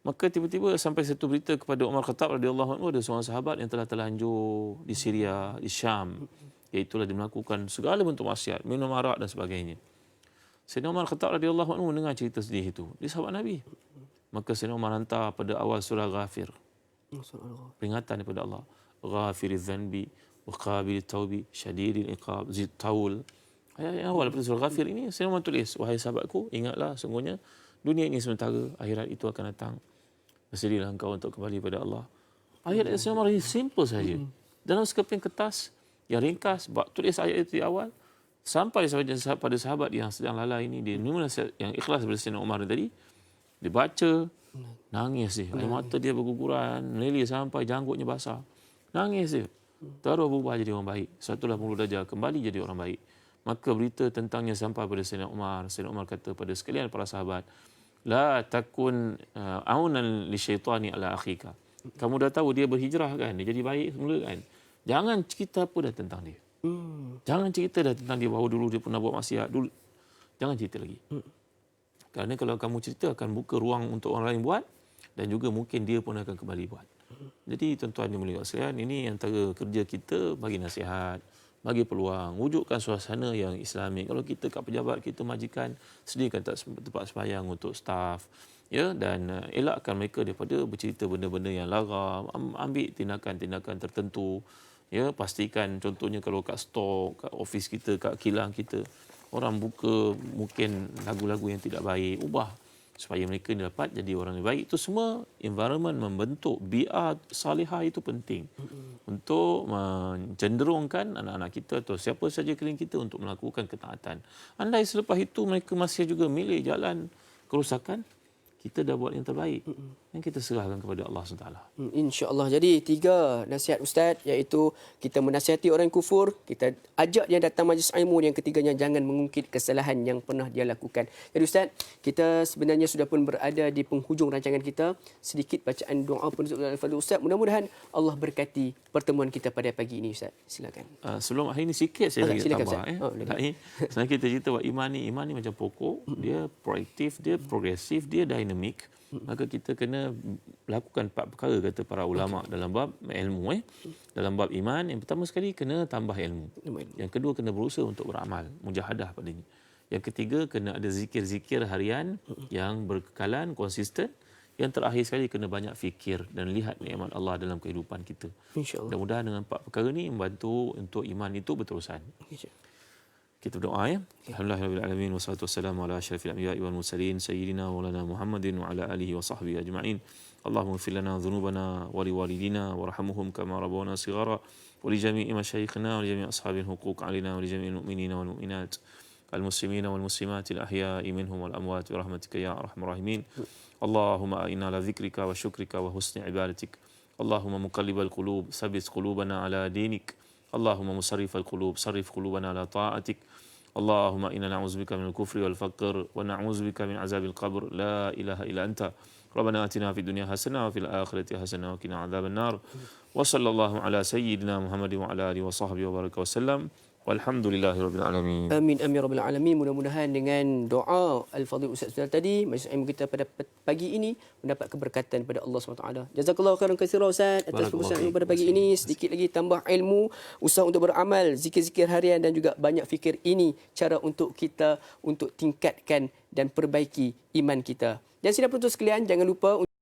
Maka tiba-tiba sampai satu berita kepada Umar Khattab radhiyallahu anhu, ada seorang sahabat yang telah terlanjur di Syria, di Syam, iaitulah dia melakukan segala bentuk maksiat, minum arak dan sebagainya. Sayyidina Umar Khattab radhiyallahu anhu mendengar cerita sedih itu. Dia sahabat Nabi. Maka Sayyidina Umar hantar pada awal surah Ghafir, peringatan daripada Allah. Ghafiriz zanbi wa qabilit taubi syadidil iqab zid taul. Ayat yang awal pada surah Ghafir ini Sayyidina Umar tulis, wahai sahabatku, ingatlah sungguhnya dunia ini sementara, akhirat itu akan datang. Bersedialah engkau untuk kembali pada Allah. Ayat Sayyidina Umar ini simple saja. Dalam sekeping kertas yang ringkas, tulis ayat itu di awal, sampai pada sahabat yang sedang lalai ini, dia yang ikhlas daripada Sayyidina Umar tadi, dia baca, Nangis dia. Air mata dia berguguran, meleleh sampai janggutnya basah. Nangis dia. Terus berubah jadi orang baik. 180 darjah kembali jadi orang baik. Maka berita tentangnya sampai pada Sayyidina Umar. Sayyidina Umar kata pada sekalian para sahabat, la takun aunan li syaitani ala akhika. Kamu dah tahu dia berhijrah kan, dia jadi baik semula kan. Jangan cerita apa dah tentang dia. Jangan cerita dah tentang dia bahawa dulu dia pernah buat maksiat dulu. Jangan cerita lagi. Kerana kalau kamu cerita akan buka ruang untuk orang lain buat dan juga mungkin dia pun akan kembali buat. Jadi tuan-tuan yang mulia sekalian, ini antara kerja kita bagi nasihat, bagi peluang, wujudkan suasana yang Islami. Kalau kita kat pejabat, kita majikan, sediakan tempat sembahyang untuk staf, ya, dan elakkan mereka daripada bercerita benda-benda yang lara, ambil tindakan-tindakan tertentu, ya, pastikan contohnya kalau kat store, kat office kita, kat kilang kita, orang buka mungkin lagu-lagu yang tidak baik, ubah supaya mereka dapat jadi orang yang baik. Itu semua environment membentuk bi'ah salihah itu penting untuk mencenderungkan anak-anak kita atau siapa saja keliling kita untuk melakukan ketaatan. Andai selepas itu mereka masih juga milih jalan kerosakan, kita dah buat yang terbaik. Yang kita serahkan kepada Allah SWT. InsyaAllah. Jadi 3 nasihat Ustaz, iaitu kita menasihati orang kufur, kita ajak dia datang majlis ilmu, yang ketiganya jangan mengungkit kesalahan yang pernah dia lakukan. Jadi Ustaz, kita sebenarnya sudah pun berada di penghujung rancangan kita. Sedikit bacaan doa penutup daripada Ustaz. Mudah-mudahan Allah berkati pertemuan kita pada pagi ini Ustaz. Silakan. Sebelum akhir ini sikit saya lagi silakan, tambah. Sebenarnya kita cerita bahawa iman ni macam pokok, dia proaktif, dia progresif, dia dynamic. Maka kita kena lakukan 4 perkara kata para ulama dalam bab ilmu. Dalam bab iman, yang pertama sekali kena tambah ilmu. Yang kedua kena berusaha untuk beramal, mujahadah padanya. Yang ketiga kena ada zikir-zikir harian yang berkekalan, konsisten. Yang terakhir sekali kena banyak fikir dan lihat nikmat Allah dalam kehidupan kita. InsyaAllah. Mudah-mudahan dengan 4 perkara ini membantu untuk iman itu berterusan. Kita berdoa ya. Alhamdulillahirabbil alamin wassalatu wassalamu ala asyrafil anbiya'i wal mursalin sayyidina maulana Muhammadin wa ala alihi wa sahbihi ajma'in. Allahumma ighfir lana dhunubana wa liwalidina warhamhum kama rabbawna shighara wa li jami'i masyayikhina wa li jami'i ashabil huquq 'alaina wa li jami'il mu'minina wal mu'minat al muslimina wal muslimat al ahya'i minhum wal amwat bi rahmatika ya arhamar rahimin. Allahumma inna ala dzikrika wa syukrika wa husni ibadatik. Allahumma muqallibal qulub tsabbit qulubana ala dinik. Allahumma musarrifal qulub sarrif qulubana ala ta'atik. Allahumma inna na'udzubika minal kufri wal faqr wa na'udzubika min azabil qabr la ilaha illa anta. Rabbana atina fid dunya hasanah wa fil akhirati hasanah wa qina adzaban nar. Wa sallallahu ala sayyidina Muhammadin wa ala alihi wa sahbihi wa baraka wasallam. Walhamdulillahirabbil alamin. Amin amin rabbil alamin. Mudah-mudahan dengan doa Al-Fadhil Ustaz kita majlis ilmu kita pada pagi ini mendapat keberkatan pada Allah SWT. Jazakallahu khairan katsiran Ustaz atas pembicaraan pada pagi ini. Sedikit lagi tambah ilmu, usaha untuk beramal, zikir-zikir harian dan juga banyak fikir. Ini cara untuk kita untuk tingkatkan dan perbaiki iman kita. Dan sidang penonton sekalian, jangan lupa